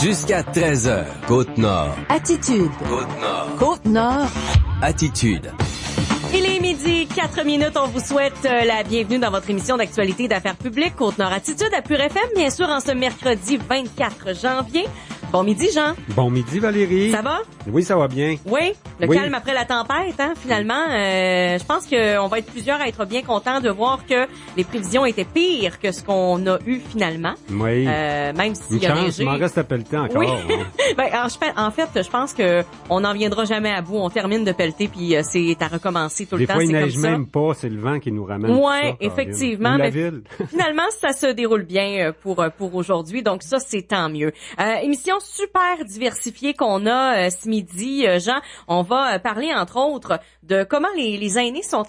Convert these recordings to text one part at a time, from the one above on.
Jusqu'à 13h, Côte-Nord. Attitude. Côte-Nord. Côte-Nord. Attitude. Il est midi, 4 minutes. On vous souhaite la bienvenue dans votre émission d'actualité d'affaires publiques Côte-Nord Attitude à Pure FM, bien sûr, en ce mercredi 24 janvier. Bon midi, Jean. Bon midi, Valérie. Ça va? Oui, ça va bien. Oui, calme après la tempête, hein, finalement. Je pense qu'on va être plusieurs à être bien contents de voir que les prévisions étaient pires que ce qu'on a eu finalement. Oui. Même s'il y a neigé. Il m'en reste à pelleter encore. Oui. Hein. En fait, je pense que on n'en viendra jamais à bout. On termine de pelleter, puis c'est à recommencer tout le temps. Des fois, il neige neige même pas. C'est le vent qui nous ramène. Oui, ça, effectivement. Ou la mais ville. Finalement, ça se déroule bien pour aujourd'hui. Donc ça, c'est tant mieux. Émission super diversifiée qu'on a ce midi, Jean. On va parler, entre autres, de comment les aînés sont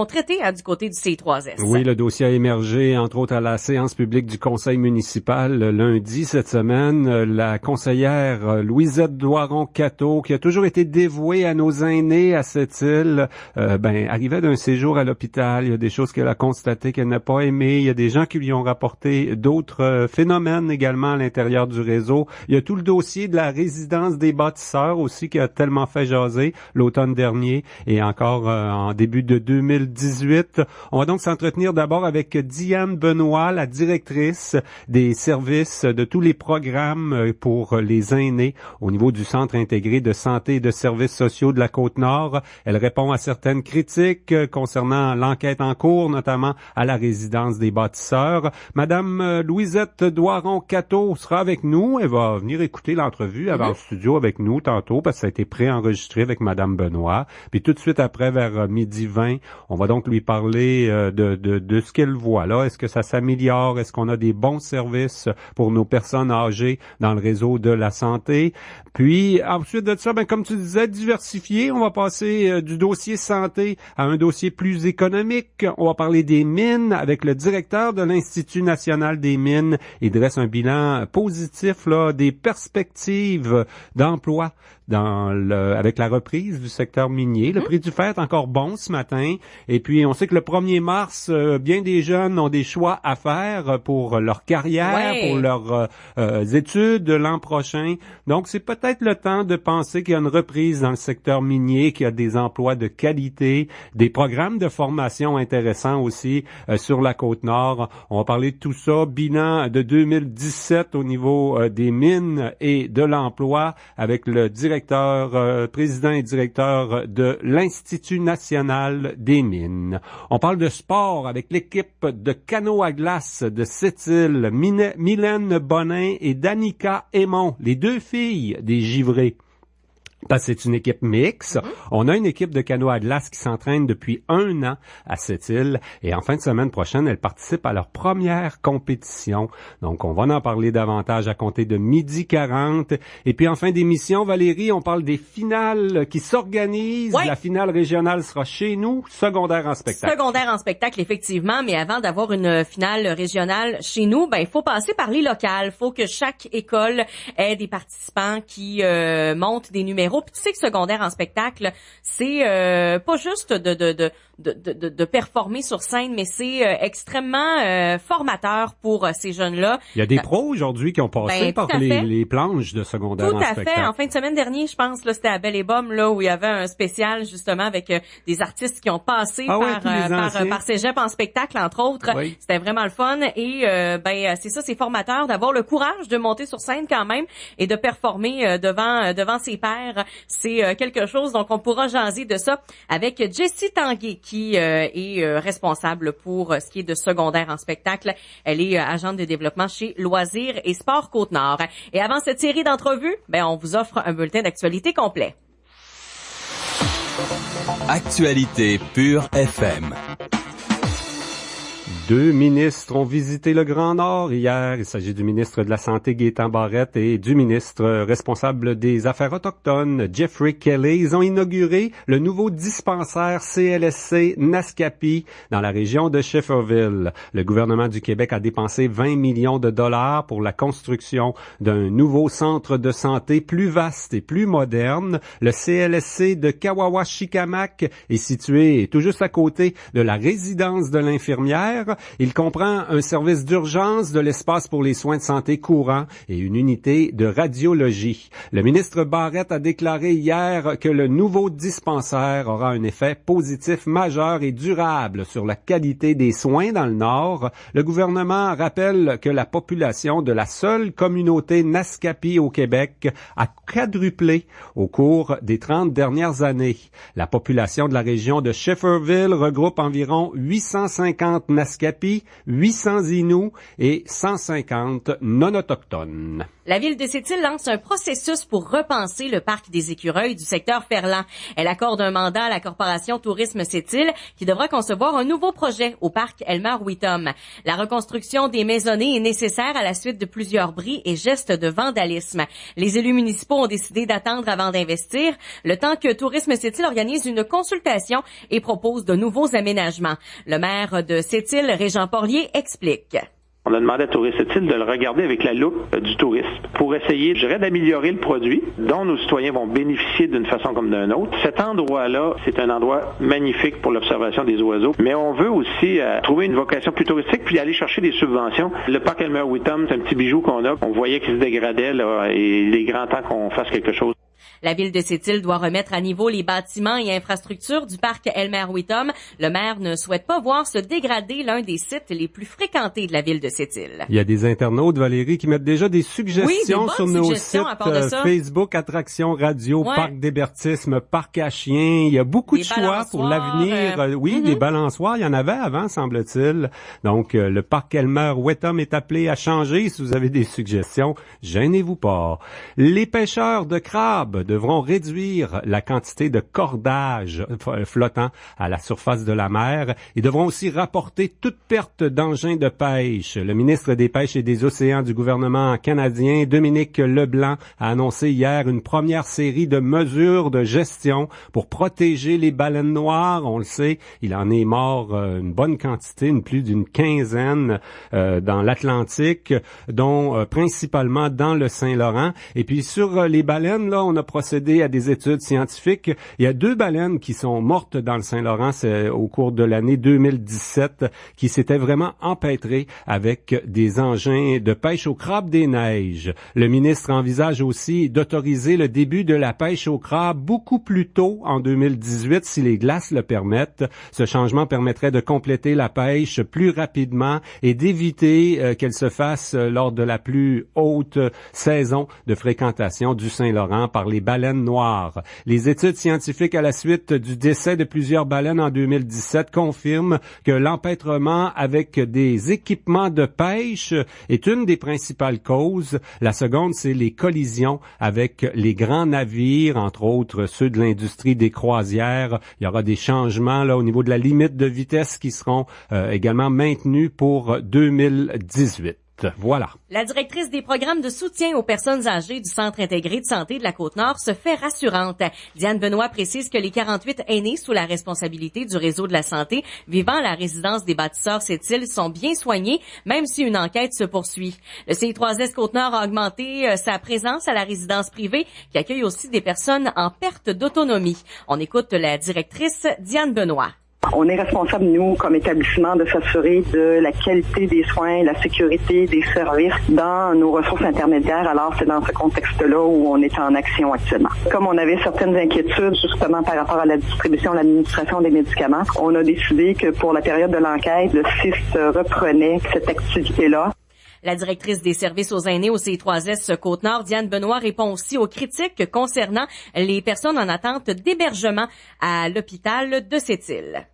traités du côté du C3S. Oui, le dossier a émergé, entre autres, à la séance publique du conseil municipal lundi cette semaine. La conseillère Louisette Doiron-Cateau, qui a toujours été dévouée à nos aînés à cette île, arrivait d'un séjour à l'hôpital. Il y a des choses qu'elle a constatées qu'elle n'a pas aimées. Il y a des gens qui lui ont rapporté d'autres phénomènes également à l'intérieur du réseau. Il y a tout le dossier de la résidence des bâtisseurs aussi qui a tellement fait jaser l'automne dernier et encore en début de 2018. On va donc s'entretenir d'abord avec Diane Benoît, la directrice des services de tous les programmes pour les aînés au niveau du Centre intégré de santé et de services sociaux de la Côte-Nord. Elle répond à certaines critiques concernant l'enquête en cours, notamment à la résidence des bâtisseurs. Madame Louisette Doiron-Cateau sera avec nous. Elle va venir écouter l'entrevue avant le studio avec nous tantôt parce que ça a été préenregistré avec Madame Benoît. Puis tout de suite après, vers 12h20, on va donc lui parler de ce qu'elle voit là. Est-ce que ça s'améliore? Est-ce qu'on a des bons services pour nos personnes âgées dans le réseau de la santé? Puis ensuite de ça, comme tu disais, diversifié. On va passer du dossier santé à un dossier plus économique. On va parler des mines avec le directeur de l'Institut national des mines. Il dresse un bilan positif là, des perspectives d'emploi avec la reprise du secteur minier. Le prix du fer est encore bon ce matin. Et puis, on sait que le 1er mars, bien des jeunes ont des choix à faire pour leur carrière, pour leurs études l'an prochain. Donc, c'est peut-être le temps de penser qu'il y a une reprise dans le secteur minier, qu'il y a des emplois de qualité, des programmes de formation intéressants aussi sur la Côte-Nord. On va parler de tout ça. Bilan de 2017 au niveau des mines et de l'emploi avec le président et directeur de l'Institut national des mines. On parle de sport avec l'équipe de canot à glace de Sept-Îles, Mylène Bonin et Danica Aymon, les deux filles des givrés. Parce que c'est une équipe mixte. On a une équipe de canot à glace qui s'entraîne depuis 1 an à cette île. Et en fin de semaine prochaine, elles participent à leur première compétition. Donc, on va en parler davantage à compter de 12h40. Et puis, en fin d'émission, Valérie, on parle des finales qui s'organisent. Ouais. La finale régionale sera chez nous, secondaire en spectacle. Secondaire en spectacle, effectivement. Mais avant d'avoir une finale régionale chez nous, il faut passer par les locales. Il faut que chaque école ait des participants qui montent des numéros. Puis tu sais que secondaire en spectacle, c'est pas juste de performer sur scène, mais c'est extrêmement formateur pour ces jeunes-là. Il y a des pros aujourd'hui qui ont passé par les planches de secondaire en spectacle. Tout à fait. En fin de semaine dernière, je pense, là, c'était à Belle et Bomme, là, où il y avait un spécial, justement, avec des artistes qui ont passé par Cégep en spectacle, entre autres. Oui. C'était vraiment le fun. Et, c'est ça, c'est formateur d'avoir le courage de monter sur scène quand même et de performer devant ses pairs. C'est quelque chose, donc on pourra jaser de ça avec Jessie Tanguay, qui est responsable pour ce qui est de secondaire en spectacle. Elle est agente de développement chez Loisirs et Sport Côte-Nord. Et avant cette série d'entrevues, on vous offre un bulletin d'actualité complet. Actualité Pure FM. 2 ministres ont visité le Grand Nord hier. Il s'agit du ministre de la Santé, Gaétan Barrette, et du ministre responsable des Affaires autochtones, Jeffrey Kelly. Ils ont inauguré le nouveau dispensaire CLSC Naskapi dans la région de Shefferville. Le gouvernement du Québec a dépensé 20 millions de dollars pour la construction d'un nouveau centre de santé plus vaste et plus moderne. Le CLSC de Kawawa-Shikamak est situé tout juste à côté de la résidence de l'infirmière. Il comprend un service d'urgence, de l'espace pour les soins de santé courants et une unité de radiologie. Le ministre Barrette a déclaré hier que le nouveau dispensaire aura un effet positif majeur et durable sur la qualité des soins dans le Nord. Le gouvernement rappelle que la population de la seule communauté Naskapi au Québec a quadruplé au cours des 30 dernières années. La population de la région de Schefferville regroupe environ 850 Naskapi, 800 Inuits et 150 non-autochtones. La ville de Sept-Îles lance un processus pour repenser le parc des écureuils du secteur Ferland. Elle accorde un mandat à la Corporation Tourisme Sept-Îles qui devra concevoir un nouveau projet au parc Elmer-Witham. La reconstruction des maisonnées est nécessaire à la suite de plusieurs bris et gestes de vandalisme. Les élus municipaux ont décidé d'attendre avant d'investir, le temps que Tourisme Sept-Îles organise une consultation et propose de nouveaux aménagements. Le maire de Sept-Îles, Régent Porlier, explique. On a demandé à Tourisme Sept-Îles de le regarder avec la loupe du tourisme pour essayer, je dirais, d'améliorer le produit dont nos citoyens vont bénéficier d'une façon comme d'une autre. Cet endroit-là, c'est un endroit magnifique pour l'observation des oiseaux, mais on veut aussi trouver une vocation plus touristique puis aller chercher des subventions. Le parc Elmer-Witham, c'est un petit bijou qu'on a. On voyait qu'il se dégradait là, et il est grand temps qu'on fasse quelque chose. La ville de Sept-Îles doit remettre à niveau les bâtiments et infrastructures du parc Elmer-Witham. Le maire ne souhaite pas voir se dégrader l'un des sites les plus fréquentés de la ville de Sept-Îles. Il y a des internautes, Valérie, qui mettent déjà des suggestions sur nos sites Facebook, Attractions Radio, Parc d'hébertisme, Parc à chiens. Il y a beaucoup de choix pour l'avenir. Des balançoires, il y en avait avant, semble-t-il. Donc, le parc Elmer-Witham est appelé à changer. Si vous avez des suggestions, gênez-vous pas. Les pêcheurs de crabes devront réduire la quantité de cordage flottant à la surface de la mer et devront aussi rapporter toute perte d'engins de pêche. Le ministre des Pêches et des Océans du gouvernement canadien, Dominique Leblanc, a annoncé hier une première série de mesures de gestion pour protéger les baleines noires. On le sait, il en est mort une bonne quantité, plus d'une quinzaine dans l'Atlantique, dont principalement dans le Saint-Laurent. Et puis sur les baleines, là, on a procédé à des études scientifiques. Il y a 2 baleines qui sont mortes dans le Saint-Laurent au cours de l'année 2017, qui s'étaient vraiment empêtrées avec des engins de pêche au crabe des neiges. Le ministre envisage aussi d'autoriser le début de la pêche au crabe beaucoup plus tôt en 2018 si les glaces le permettent. Ce changement permettrait de compléter la pêche plus rapidement et d'éviter qu'elle se fasse lors de la plus haute saison de fréquentation du Saint-Laurent par les baleines noires. Les études scientifiques à la suite du décès de plusieurs baleines en 2017 confirment que l'empêtrement avec des équipements de pêche est une des principales causes. La seconde, c'est les collisions avec les grands navires, entre autres ceux de l'industrie des croisières. Il y aura des changements là au niveau de la limite de vitesse qui seront également maintenus pour 2018. Voilà. La directrice des programmes de soutien aux personnes âgées du Centre intégré de santé de la Côte-Nord se fait rassurante. Diane Benoît précise que les 48 aînés sous la responsabilité du réseau de la santé vivant à la résidence des bâtisseurs Sept-Îles sont bien soignés, même si une enquête se poursuit. Le CI3S Côte-Nord a augmenté sa présence à la résidence privée qui accueille aussi des personnes en perte d'autonomie. On écoute la directrice Diane Benoît. On est responsable, nous, comme établissement, de s'assurer de la qualité des soins, la sécurité des services dans nos ressources intermédiaires. Alors, c'est dans ce contexte-là où on est en action actuellement. Comme on avait certaines inquiétudes, justement, par rapport à la distribution, l'administration des médicaments, on a décidé que pour la période de l'enquête, le CIS reprenait cette activité-là. La directrice des services aux aînés au CI3S Côte-Nord, Diane Benoît, répond aussi aux critiques concernant les personnes en attente d'hébergement à l'hôpital de Sept-Îles.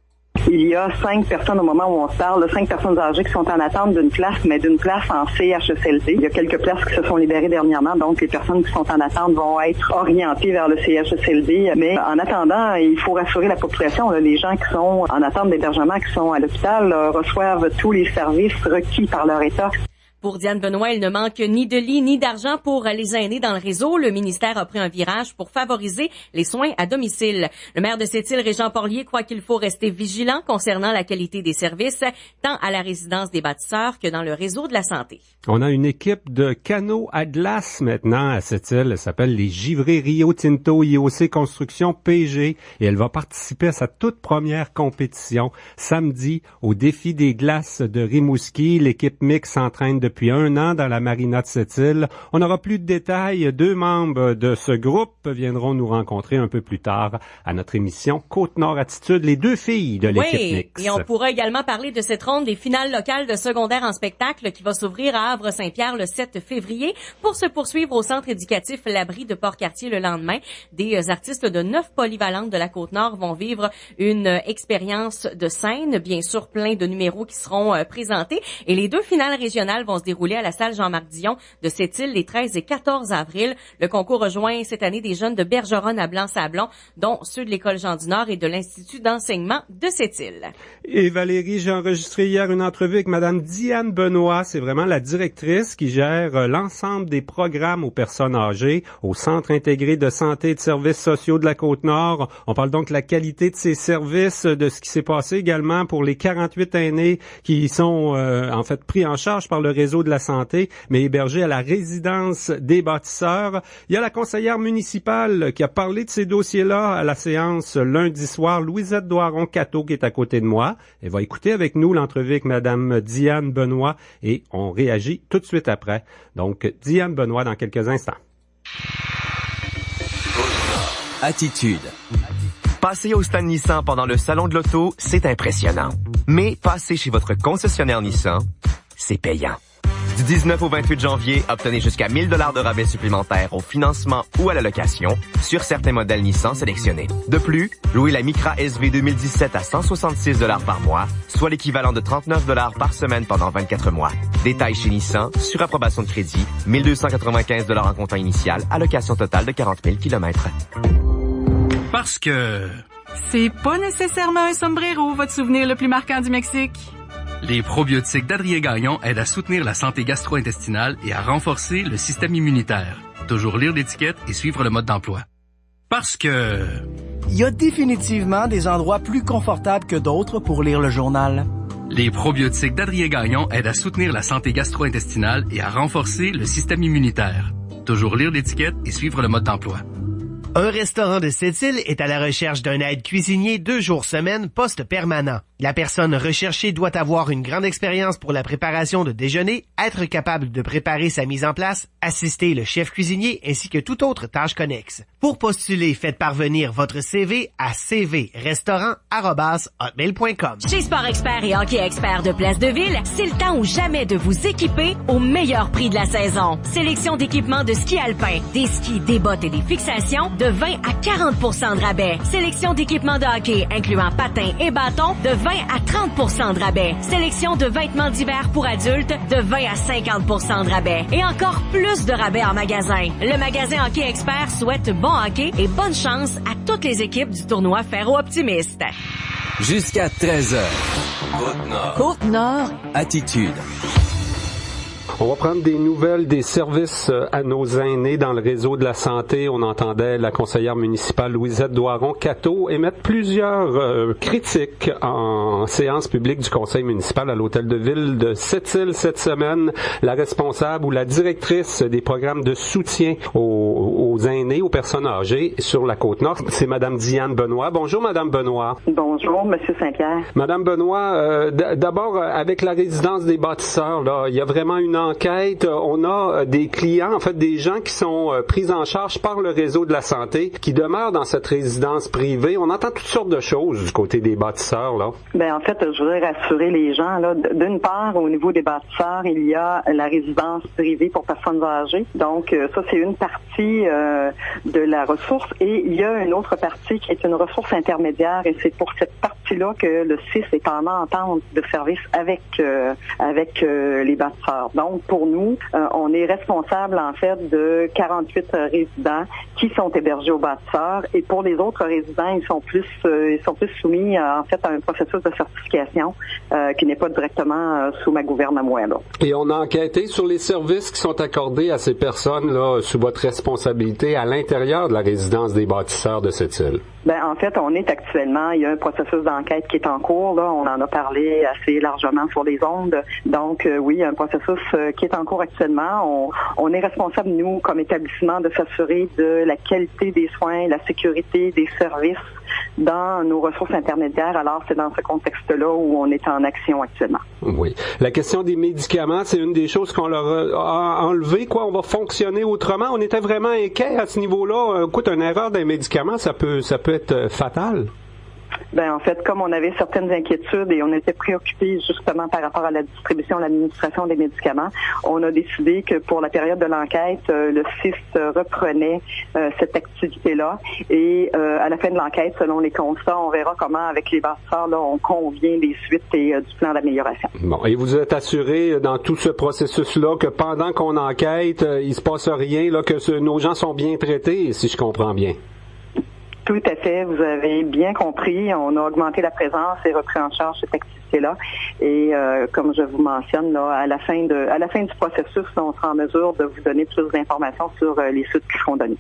Il y a 5 personnes au moment où on se parle, 5 personnes âgées qui sont en attente d'une place, mais d'une place en CHSLD. Il y a quelques places qui se sont libérées dernièrement, donc les personnes qui sont en attente vont être orientées vers le CHSLD. Mais en attendant, il faut rassurer la population. Là, les gens qui sont en attente d'hébergement, qui sont à l'hôpital, reçoivent tous les services requis par leur État. Pour Diane Benoît, il ne manque ni de lits ni d'argent pour les aînés dans le réseau. Le ministère a pris un virage pour favoriser les soins à domicile. Le maire de Sept-Îles, Régent Porlier, croit qu'il faut rester vigilant concernant la qualité des services, tant à la résidence des bâtisseurs que dans le réseau de la santé. On a une équipe de canots à glace maintenant à Sept-Îles. Elle s'appelle les Givrés Rio Tinto IOC Construction PG et elle va participer à sa toute première compétition samedi au défi des glaces de Rimouski. L'équipe mixte s'entraîne depuis 1 an dans la marina de Sept-Îles. On n'aura plus de détails. 2 membres de ce groupe viendront nous rencontrer un peu plus tard à notre émission Côte-Nord Attitude, les 2 filles de l'équipe mixte. Et on pourra également parler de cette ronde des finales locales de secondaire en spectacle qui va s'ouvrir à Havre-Saint-Pierre le 7 février pour se poursuivre au centre éducatif L'Abri de Port-Cartier le lendemain. Des artistes de 9 polyvalentes de la Côte-Nord vont vivre une expérience de scène, bien sûr plein de numéros qui seront présentés. Et les 2 finales régionales vont se dérouler à la salle Jean-Marc Dion de Sept-Îles les 13 et 14 avril. Le concours rejoint cette année des jeunes de Bergeronne à Blanc-Sablon, dont ceux de l'École Jean du Nord et de l'Institut d'enseignement de Sept-Îles. Et Valérie, j'ai enregistré hier une entrevue avec Madame Diane Benoît. C'est vraiment la directrice qui gère l'ensemble des programmes aux personnes âgées au Centre intégré de santé et de services sociaux de la Côte-Nord. On parle donc de la qualité de ces services, de ce qui s'est passé également pour les 48 aînés qui sont en fait pris en charge par le réseau de la santé, mais hébergés à la résidence des bâtisseurs. Il y a la conseillère municipale qui a parlé de ces dossiers-là à la séance lundi soir, Louisette Doiron-Cateau, qui est à côté de moi. Elle va écouter avec nous l'entrevue avec Madame Diane Benoît et on réagit tout de suite après. Donc, Diane Benoît dans quelques instants. Attitude. Passer au stand Nissan pendant le salon de l'auto, c'est impressionnant. Mais passer chez votre concessionnaire Nissan, c'est payant. Du 19 au 28 janvier, obtenez jusqu'à 1 000 $ de rabais supplémentaires au financement ou à la location sur certains modèles Nissan sélectionnés. De plus, louez la Micra SV 2017 à 166 $ par mois, soit l'équivalent de 39 $ par semaine pendant 24 mois. Détails chez Nissan, sur approbation de crédit, 1 295 $ en comptant initial, allocation totale de 40 000 km. Parce que... c'est pas nécessairement un sombrero, votre souvenir le plus marquant du Mexique. Les probiotiques d'Adrien Gagnon aident à soutenir la santé gastro-intestinale et à renforcer le système immunitaire. Toujours lire l'étiquette et suivre le mode d'emploi. Parce que... il y a définitivement des endroits plus confortables que d'autres pour lire le journal. Les probiotiques d'Adrien Gagnon aident à soutenir la santé gastro-intestinale et à renforcer le système immunitaire. Toujours lire l'étiquette et suivre le mode d'emploi. Un restaurant de Sept-Îles est à la recherche d'un aide cuisinier 2 jours semaine, poste permanent. La personne recherchée doit avoir une grande expérience pour la préparation de déjeuner, être capable de préparer sa mise en place, assister le chef cuisinier ainsi que toute autre tâche connexe. Pour postuler, faites parvenir votre CV à cvrestaurant@hotmail.com. Chez Sport Expert et Hockey Expert de Place de Ville, c'est le temps ou jamais de vous équiper au meilleur prix de la saison. Sélection d'équipements de ski alpin, des skis, des bottes et des fixations de 20 à 40 % de rabais. Sélection d'équipements de hockey, incluant patins et bâtons, de 20 à 30 % de rabais. Sélection de vêtements d'hiver pour adultes, de 20 à 50 % de rabais. Et encore plus de rabais en magasin. Le magasin Hockey Expert souhaite bon hockey et bonne chance à toutes les équipes du tournoi Ferro Optimiste. Jusqu'à 13h. Côte-Nord. Côte-Nord. Attitude. On va prendre des nouvelles des services à nos aînés dans le réseau de la santé. On entendait la conseillère municipale Louisette Doiron-Cateau émettre plusieurs critiques en séance publique du conseil municipal à l'hôtel de ville de Sept-Îles cette semaine. La responsable ou la directrice des programmes de soutien aux aînés, aux personnes âgées sur la Côte-Nord, c'est Madame Diane Benoît. Bonjour Madame Benoît. Bonjour Monsieur Saint-Pierre. Madame Benoît, d'abord avec la résidence des bâtisseurs, là, il y a vraiment une enquête. On a des clients, en fait des gens qui sont pris en charge par le réseau de la santé, qui demeurent dans cette résidence privée. On entend toutes sortes de choses du côté des bâtisseurs, là. Ben en fait, je voudrais rassurer les gens, là. D'une part, au niveau des bâtisseurs, il y a la résidence privée pour personnes âgées. Donc, ça, c'est une partie de la ressource. Et il y a une autre partie qui est une ressource intermédiaire. Et c'est pour cette partie partie-là que le CIS est en entente de service avec les bâtisseurs. Donc, pour nous, on est responsable, en fait, de 48 résidents qui sont hébergés aux bâtisseurs. Et pour les autres résidents, ils sont plus soumis, en fait, à un processus de certification qui n'est pas directement sous ma gouverne à moi, là. Et on a enquêté sur les services qui sont accordés à ces personnes-là sous votre responsabilité à l'intérieur de la résidence des bâtisseurs de cette île. Ben, en fait, il y a un processus d'enquête qui est en cours, là. On en a parlé assez largement sur les ondes. Donc, oui, il y a un processus qui est en cours actuellement. On est responsable, nous, comme établissement, de s'assurer de la qualité des soins, la sécurité des services dans nos ressources intermédiaires. Alors, c'est dans ce contexte-là où on est en action actuellement. Oui. La question des médicaments, c'est une des choses qu'on leur a enlevé, quoi. On va fonctionner autrement. On était vraiment inquiets à ce niveau-là. Écoute, une erreur d'un médicament, ça peut être fatal. Ben, en fait, comme on avait certaines inquiétudes et on était préoccupés justement par rapport à la distribution, l'administration des médicaments, on a décidé que pour la période de l'enquête, le CIS reprenait cette activité-là. Et à la fin de l'enquête, selon les constats, on verra comment, avec les bâtisseurs, là, on convient des suites et du plan d'amélioration. Bon, et vous êtes assuré dans tout ce processus-là que pendant qu'on enquête, il se passe rien, là, que nos gens sont bien traités, si je comprends bien? Tout à fait, vous avez bien compris. On a augmenté la présence et repris en charge cette activité-là. Et comme je vous mentionne, là, à la fin du processus, on sera en mesure de vous donner plus d'informations sur les suites qui seront données.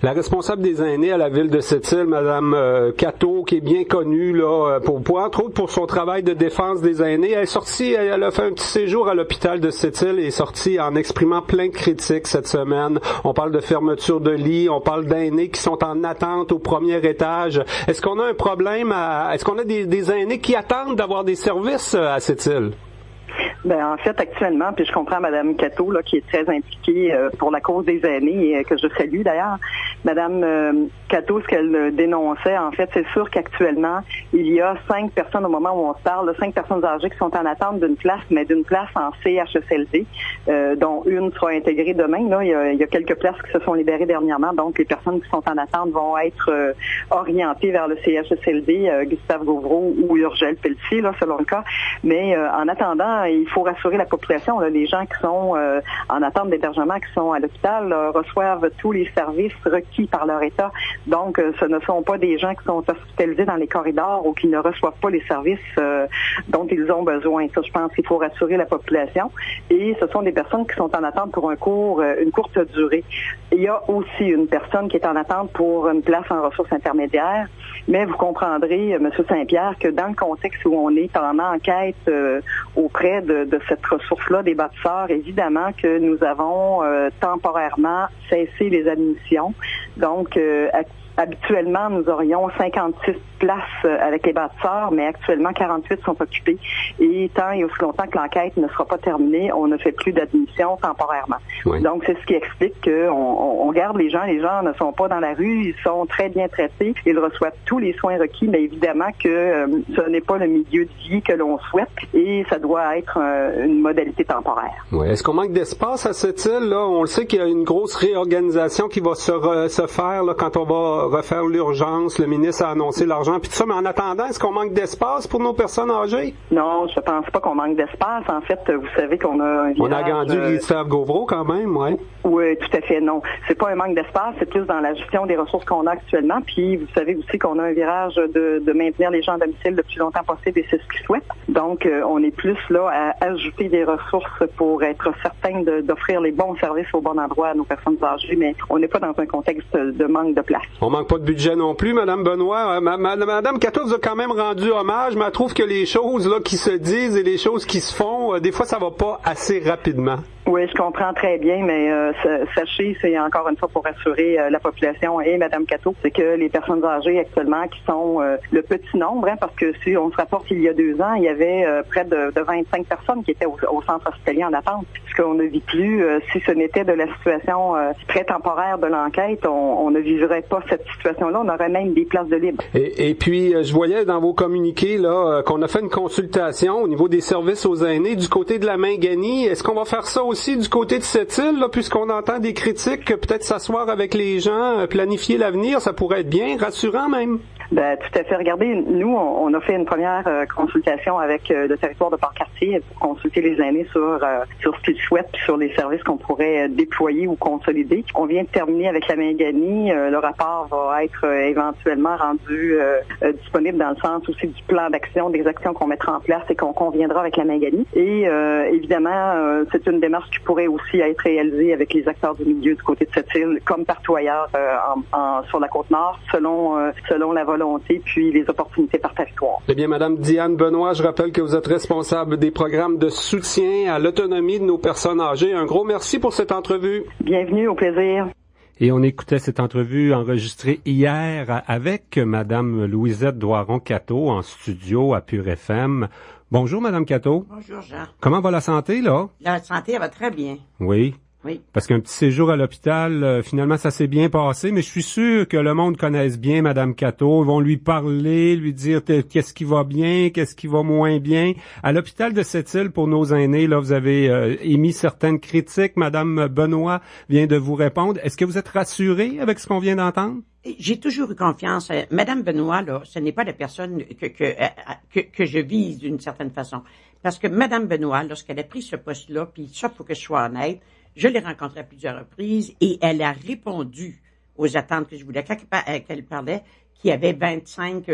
La responsable des aînés à la ville de Sept-Îles, Mme Cateau, qui est bien connue là entre autres pour son travail de défense des aînés, elle a fait un petit séjour à l'hôpital de Sept-Îles et est sortie en exprimant plein de critiques cette semaine. On parle de fermeture de lits, on parle d'aînés qui sont en attente au premier étage. Est-ce qu'on a un problème est-ce qu'on a des aînés qui attendent d'avoir des services à Sept-Îles? Ben, en fait, actuellement, puis je comprends Mme Cateau, là, qui est très impliquée pour la cause des aînés, et que je salue d'ailleurs. Mme Cateau, ce qu'elle dénonçait, en fait, c'est sûr qu'actuellement, il y a 5 personnes, au moment où on se parle, 5 personnes âgées qui sont en attente d'une place, mais d'une place en CHSLD, dont une sera intégrée demain. Là, il y a quelques places qui se sont libérées dernièrement, donc les personnes qui sont en attente vont être orientées vers le CHSLD, Gustave Gauvreau ou Urgel Pelletier, là, selon le cas. Mais en attendant, il faut rassurer la population. Là, les gens qui sont en attente d'hébergement, qui sont à l'hôpital, reçoivent tous les services requis par leur État. Donc, ce ne sont pas des gens qui sont hospitalisés dans les corridors ou qui ne reçoivent pas les services dont ils ont besoin. Ça, je pense qu'il faut rassurer la population. Et ce sont des personnes qui sont en attente pour une courte durée. Il y a aussi une personne qui est en attente pour une place en ressources intermédiaires. Mais vous comprendrez, M. Saint-Pierre, que dans le contexte où on est en enquête auprès de cette ressource-là des bâtisseurs, évidemment que nous avons temporairement cessé les admissions. Donc, habituellement, nous aurions 56 places avec les bâtisseurs, mais actuellement, 48 sont occupées. Et tant et aussi longtemps que l'enquête ne sera pas terminée, on ne fait plus d'admission temporairement. Oui. Donc, c'est ce qui explique qu'on garde les gens. Les gens ne sont pas dans la rue, ils sont très bien traités. Ils reçoivent tous les soins requis, mais évidemment que ce n'est pas le milieu de vie que l'on souhaite et ça doit être une modalité temporaire. Oui. Est-ce qu'on manque d'espace à cette île, là? On le sait qu'il y a une grosse réorganisation qui va se faire là, quand on va refaire l'urgence. Le ministre a annoncé l'argent puis tout ça, mais en attendant, est-ce qu'on manque d'espace pour nos personnes âgées? Non, je pense pas qu'on manque d'espace. En fait, vous savez qu'on a un virage... On a agrandi Gustave Gauvreau quand même, oui. Oui, tout à fait, non. C'est pas un manque d'espace, c'est plus dans la gestion des ressources qu'on a actuellement. Puis, vous savez aussi qu'on a un virage de maintenir les gens à domicile le plus longtemps possible et c'est ce qu'ils souhaitent. Donc, on est plus là à ajouter des ressources pour être certain d'offrir les bons services au bon endroit à nos personnes âgées, mais on n'est pas dans un contexte de manque de place. On manque pas de budget non plus, Mme Benoît. Mme Cateau vous a quand même rendu hommage, mais elle trouve que les choses là qui se disent et les choses qui se font, des fois, ça va pas assez rapidement. Oui, je comprends très bien, mais sachez, c'est encore une fois pour rassurer la population et Mme Cateau, c'est que les personnes âgées actuellement qui sont le petit nombre, parce que si on se rapporte il y a 2 ans, il y avait près de 25 personnes qui étaient au centre hospitalier en attente. Ce qu'on ne vit plus, si ce n'était de la situation très temporaire de l'enquête, on ne vivrait pas cette situation-là, on aurait même des places de libre. Et puis, je voyais dans vos communiqués là qu'on a fait une consultation au niveau des services aux aînés du côté de la Mingani. Est-ce qu'on va faire ça aussi du côté de cette île, là, puisqu'on entend des critiques, que peut-être s'asseoir avec les gens, planifier l'avenir, ça pourrait être bien, rassurant même? Ben, tout à fait. Regardez, nous, on a fait une première consultation avec le territoire de Port-Cartier pour consulter les aînés sur ce qu'ils souhaitent puis sur les services qu'on pourrait déployer ou consolider. On vient de terminer avec la Mingani. Le rapport va être éventuellement rendu disponible dans le sens aussi du plan d'action, des actions qu'on mettra en place et qu'on conviendra avec la Mingani. Et évidemment, c'est une démarche qui pourrait aussi être réalisée avec les acteurs du milieu du côté de cette île, comme partout ailleurs sur la Côte-Nord, selon la volonté puis les opportunités par territoire. Eh bien, Madame Diane Benoît, je rappelle que vous êtes responsable des programmes de soutien à l'autonomie de nos personnes âgées. Un gros merci pour cette entrevue. Bienvenue, au plaisir. Et on écoutait cette entrevue enregistrée hier avec Madame Louisette Doiron-Cateau en studio à Pure FM. Bonjour, Madame Cateau. Bonjour, Jean. Comment va la santé, là? La santé, elle va très bien. Oui. Oui. Parce qu'un petit séjour à l'hôpital, finalement, ça s'est bien passé, mais je suis sûr que le monde connaisse bien Madame Cateau. Ils vont lui parler, lui dire qu'est-ce qui va bien, qu'est-ce qui va moins bien. À l'hôpital de Sept-Îles, pour nos aînés, là, vous avez émis certaines critiques. Madame Benoît vient de vous répondre. Est-ce que vous êtes rassurée avec ce qu'on vient d'entendre? J'ai toujours eu confiance. Madame Benoît, là, ce n'est pas la personne que je vise d'une certaine façon. Parce que Madame Benoît, lorsqu'elle a pris ce poste-là, puis ça, faut que je sois honnête, je l'ai rencontrée à plusieurs reprises et elle a répondu aux attentes que je voulais. Quand elle parlait qu'il y avait 25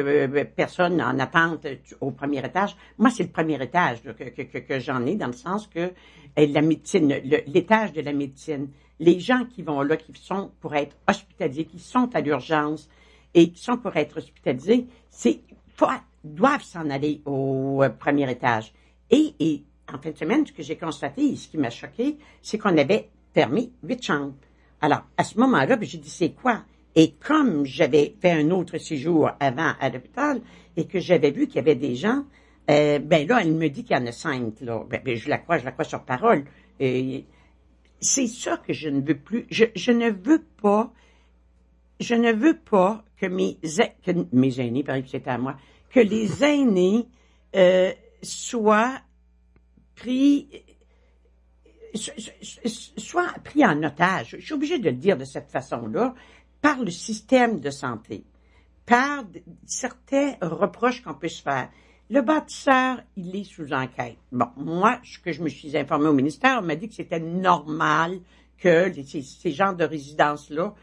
personnes en attente au premier étage, moi, c'est le premier étage là, que j'en ai, dans le sens que la médecine, l'étage de la médecine, les gens qui vont là, qui sont pour être hospitalisés, qui sont à l'urgence et qui sont pour être hospitalisés, doivent s'en aller au premier étage. Et en fin de semaine, ce que j'ai constaté et ce qui m'a choqué, c'est qu'on avait fermé 8 chambres. Alors, à ce moment-là, j'ai dit, c'est quoi? Et comme j'avais fait un autre séjour avant à l'hôpital et que j'avais vu qu'il y avait des gens, là, elle me dit qu'il y en a 5, là. Je la crois sur parole. C'est ça que je ne veux plus. Je ne veux pas que mes aînés, par exemple, c'était à moi, que les aînés soient pris en otage. Je suis obligée de le dire de cette façon-là, par le système de santé, par certains reproches qu'on peut se faire. Le bâtisseur, il est sous enquête. Bon, moi, ce que je me suis informée au ministère, on m'a dit que c'était normal que ces genres de résidences-là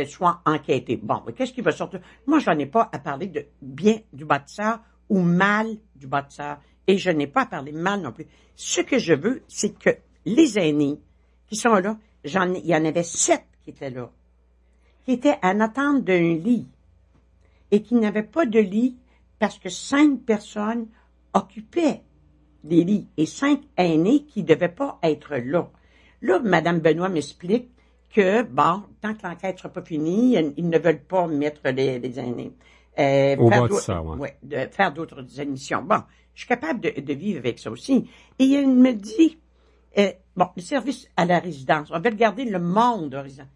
soient enquêtés. Bon, mais qu'est-ce qui va sortir? Moi, je n'en ai pas à parler de bien du bâtisseur ou mal du bâtisseur. Et je n'ai pas à parler mal non plus. Ce que je veux, c'est que les aînés qui sont là, il y en avait 7 qui étaient là, qui étaient en attente d'un lit et qui n'avaient pas de lit parce que 5 personnes occupaient des lits et 5 aînés qui ne devaient pas être là. Là, Mme Benoît m'explique que, bon, tant que l'enquête ne sera pas finie, ils ne veulent pas mettre les aînés. Faire d'autres émissions. Bon, je suis capable de vivre avec ça aussi. Et elle me dit, le service à la résidence, on va regarder le monde de résidence.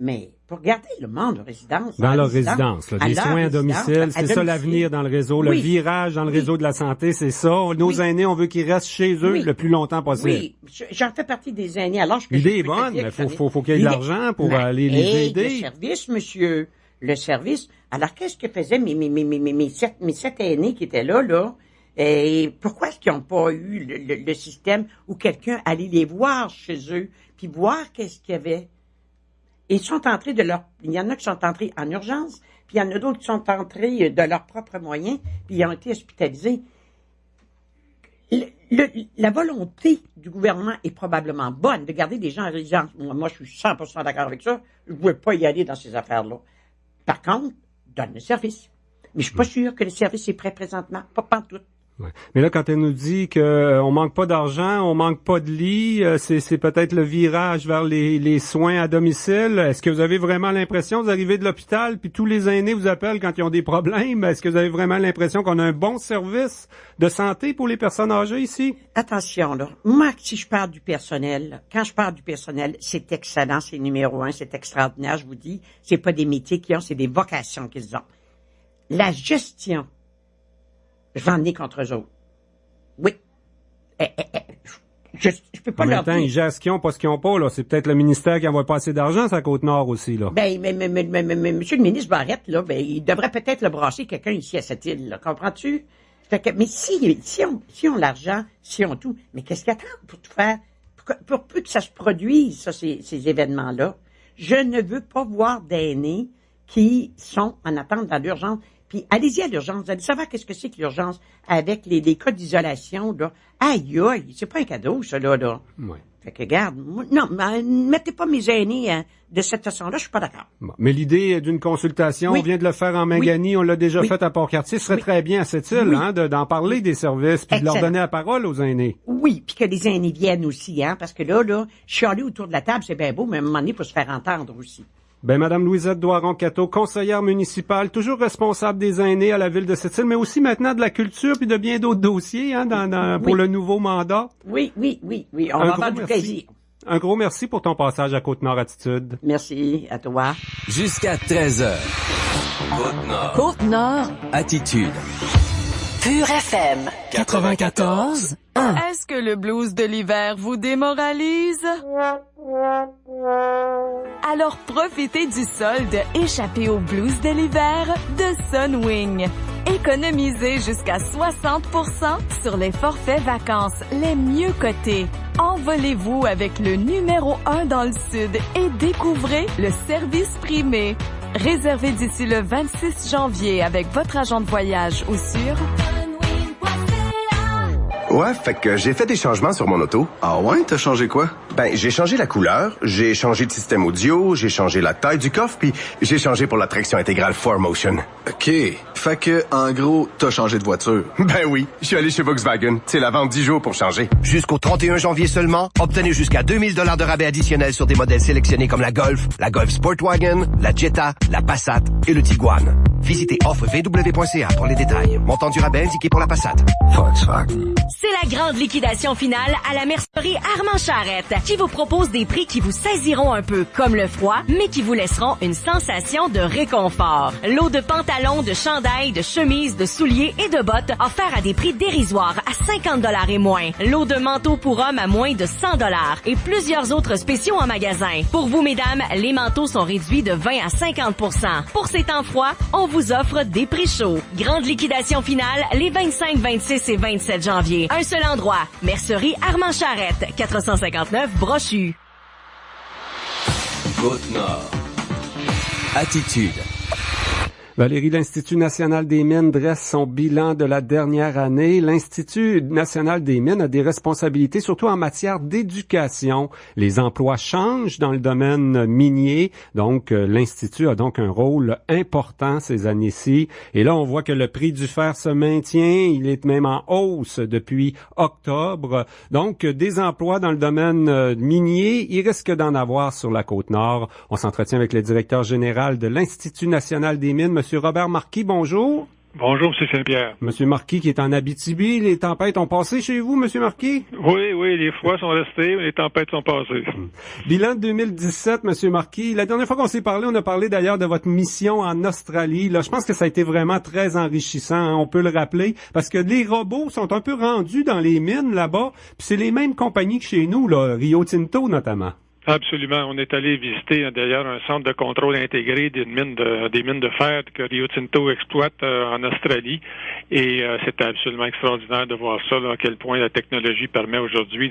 Mais pour garder le monde de résidence... Dans leur résidence, des soins à domicile, c'est ça l'avenir dans le réseau. Le virage dans le réseau de la santé, c'est ça. Nos aînés, on veut qu'ils restent chez eux le plus longtemps possible. Oui, j'en fais partie des aînés. Alors, l'idée est bonne, mais faut qu'il y ait de l'argent pour aller les aider. Le service, monsieur, le service. Alors, qu'est-ce que faisaient mes 7 aînés qui étaient là? Et pourquoi est-ce qu'ils n'ont pas eu le système où quelqu'un allait les voir chez eux, puis voir qu'est-ce qu'il y avait? Et ils sont entrés il y en a qui sont entrés en urgence, puis il y en a d'autres qui sont entrés de leurs propres moyens, puis ils ont été hospitalisés. La volonté du gouvernement est probablement bonne de garder des gens en résidence. Moi, je suis 100% d'accord avec ça. Je ne pouvais pas y aller dans ces affaires-là. Par contre, donne le service. Mais je suis pas sûre que le service est prêt présentement. Pas pantoute. Ouais. Mais là, quand elle nous dit qu'on manque pas d'argent, on manque pas de lit, c'est peut-être le virage vers les soins à domicile. Est-ce que vous avez vraiment l'impression, vous arrivez de l'hôpital, puis tous les aînés vous appellent quand ils ont des problèmes? Est-ce que vous avez vraiment l'impression qu'on a un bon service de santé pour les personnes âgées ici? Attention, là. Moi, si je parle du personnel, quand je parle du personnel, c'est excellent, c'est numéro 1, c'est extraordinaire, je vous dis. C'est pas des métiers qu'ils ont, c'est des vocations qu'ils ont. La gestion, j'en ai contre eux autres. Oui. Je peux pas leur dire. Ils gèrent ce qu'ils ont, pas ce qu'ils ont pas, là. C'est peut-être le ministère qui envoie pas assez d'argent sur la Côte-Nord aussi, là. Mais, monsieur le ministre Barrette, là, il devrait peut-être le brasser quelqu'un ici à cette île, là. Comprends-tu? Mais si on l'argent, si on tout, mais qu'est-ce qu'ils attendent pour tout faire? Pour peu que ça se produise, ça, ces événements-là. Je ne veux pas voir d'aînés qui sont en attente dans l'urgence. Puis allez-y à l'urgence. Vous allez savoir qu'est-ce que c'est que l'urgence avec les cas d'isolation, là. Aïe, c'est pas un cadeau, ça, là. Ouais. Fait que, regarde, non, mettez pas mes aînés de cette façon-là, je suis pas d'accord. Bon, mais l'idée d'une consultation, on vient de le faire en Mangani, on l'a déjà fait à Port-Cartier, ce serait très bien à cette île, d'en parler des services, puis de leur donner la parole aux aînés. Oui, puis que les aînés viennent aussi, parce que là, chialer autour de la table, c'est bien beau, mais à un moment donné, il faut se faire entendre aussi. Ben, Madame Louisette Doiron-Cateau, conseillère municipale, toujours responsable des aînés à la ville de Sept-Îles, mais aussi maintenant de la culture puis de bien d'autres dossiers, pour le nouveau mandat. Oui. On va avoir du plaisir. Un gros merci pour ton passage à Côte-Nord Attitude. Merci à toi. Jusqu'à 13h. Côte-Nord. Côte-Nord. Attitude. Pure FM. 94. Est-ce que le blues de l'hiver vous démoralise? Alors profitez du solde échappé au blues de l'hiver de Sunwing. Économisez jusqu'à 60% sur les forfaits vacances les mieux cotés. Envolez-vous avec le numéro 1 dans le Sud et découvrez le service primé. Réservez d'ici le 26 janvier avec votre agent de voyage ou sur... Ouais, fait que j'ai fait des changements sur mon auto. Ah ouais? T'as changé quoi? Ben, j'ai changé la couleur, j'ai changé de système audio, j'ai changé la taille du coffre, puis j'ai changé pour la traction intégrale 4Motion. OK. Fait que, en gros, t'as changé de voiture. Ben oui, je suis allé chez Volkswagen. C'est la vente 10 jours pour changer. Jusqu'au 31 janvier seulement, obtenez jusqu'à 2000 $ de rabais additionnels sur des modèles sélectionnés comme la Golf Sportwagen, la Jetta, la Passat et le Tiguan. Visitez offrevw.ca pour les détails. Montant du rabais indiqué pour la Passat. Volkswagen. C'est la grande liquidation finale à la mercerie Armand Charrette qui vous propose des prix qui vous saisiront un peu comme le froid, mais qui vous laisseront une sensation de réconfort. Lot de pantalons, de chandails, de chemises, de souliers et de bottes offerts à des prix dérisoires à 50 $ et moins. Lot de manteaux pour hommes à moins de 100 $ et plusieurs autres spéciaux en magasin. Pour vous, mesdames, les manteaux sont réduits de 20 à 50%. Pour ces temps froids, on vous offre des prix chauds. Grande liquidation finale les 25, 26 et 27 janvier. Un seul endroit, Mercerie Armand Charrette, 459 Brochu. Côte-Nord. Attitude. Valérie, l'Institut national des mines dresse son bilan de la dernière année. L'Institut national des mines a des responsabilités, surtout en matière d'éducation. Les emplois changent dans le domaine minier, donc l'Institut a donc un rôle important ces années-ci. Et là, on voit que le prix du fer se maintient, il est même en hausse depuis octobre. Donc, des emplois dans le domaine minier, il risque d'en avoir sur la Côte-Nord. On s'entretient avec le directeur général de l'Institut national des mines, M. Robert Marquis, bonjour. Bonjour, M. Saint-Pierre. M. Marquis qui est en Abitibi, les tempêtes ont passé chez vous, M. Marquis? Oui, les froids sont restés, mais les tempêtes sont passées. Bilan de 2017, M. Marquis. La dernière fois qu'on s'est parlé, on a parlé d'ailleurs de votre mission en Australie. Là, je pense que ça a été vraiment très enrichissant, hein, on peut le rappeler, parce que les robots sont un peu rendus dans les mines là-bas, puis c'est les mêmes compagnies que chez nous, là, Rio Tinto notamment. Absolument. On est allé visiter d'ailleurs un centre de contrôle intégré des mines de fer que Rio Tinto exploite en Australie. Et c'était absolument extraordinaire de voir ça, là, à quel point la technologie permet aujourd'hui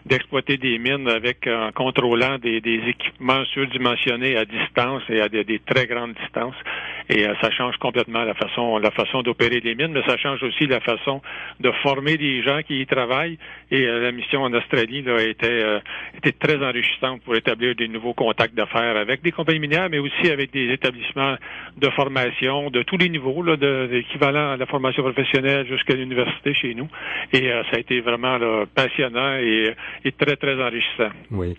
d'exploiter des mines en contrôlant des équipements surdimensionnés à distance et à des très grandes distances. Et ça change complètement la façon d'opérer les mines, mais ça change aussi la façon de former des gens qui y travaillent. Et la mission en Australie là, était très enrichissante pour établir des nouveaux contacts d'affaires avec des compagnies minières, mais aussi avec des établissements de formation de tous les niveaux, là, d'équivalent à la formation professionnelle jusqu'à l'université chez nous. Et ça a été vraiment là, passionnant et très, très enrichissant. Oui.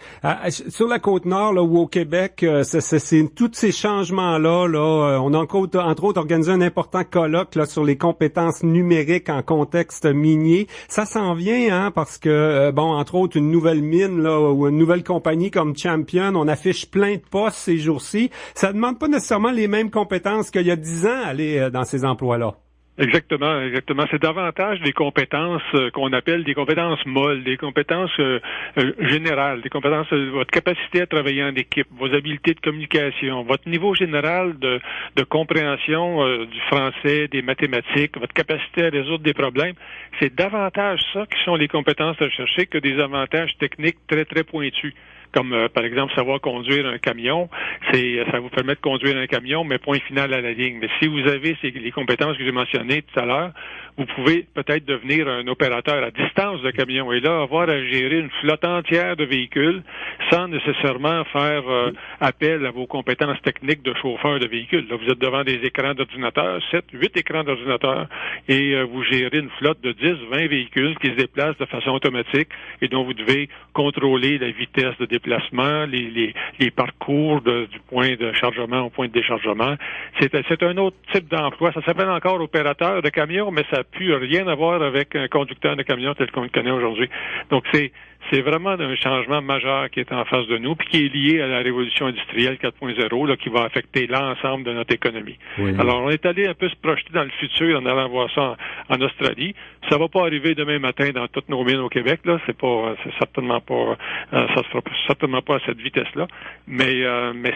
Sur la Côte-Nord, là, ou au Québec, c'est tous ces changements-là, on a entre autres organisé un important colloque là, sur les compétences numériques en contexte minier. Ça s'en vient, hein, parce que, entre autres, une nouvelle mine là, ou une nouvelle compagnie comme Champion, on affiche plein de postes ces jours-ci. Ça demande pas nécessairement les mêmes compétences qu'il y a 10 ans aller dans ces emplois-là. Exactement. C'est davantage des compétences qu'on appelle des compétences molles, des compétences générales, des compétences, votre capacité à travailler en équipe, vos habiletés de communication, votre niveau général de compréhension du français, des mathématiques, votre capacité à résoudre des problèmes. C'est davantage ça qui sont les compétences à chercher que des avantages techniques très, très pointus. Comme, par exemple, savoir conduire un camion, ça vous permet de conduire un camion, mais point final à la ligne. Mais si vous avez les compétences que j'ai mentionnées tout à l'heure, vous pouvez peut-être devenir un opérateur à distance de camion et là, avoir à gérer une flotte entière de véhicules sans nécessairement faire appel à vos compétences techniques de chauffeur de véhicules. Là, vous êtes devant des écrans d'ordinateur, 7, 8 écrans d'ordinateur, et vous gérez une flotte de 10, 20 véhicules qui se déplacent de façon automatique et dont vous devez contrôler la vitesse de déplacement, les parcours du point de chargement au point de déchargement. C'est un autre type d'emploi. Ça s'appelle encore opérateur de camion, mais ça n'a plus rien à voir avec un conducteur de camion tel qu'on le connaît aujourd'hui. Donc, c'est vraiment un changement majeur qui est en face de nous, puis qui est lié à la révolution industrielle 4.0, là, qui va affecter l'ensemble de notre économie. Oui. Alors, on est allé un peu se projeter dans le futur en allant voir ça en Australie. Ça va pas arriver demain matin dans toutes nos mines au Québec, là. C'est certainement pas, ça se fera certainement pas à cette vitesse-là. Mais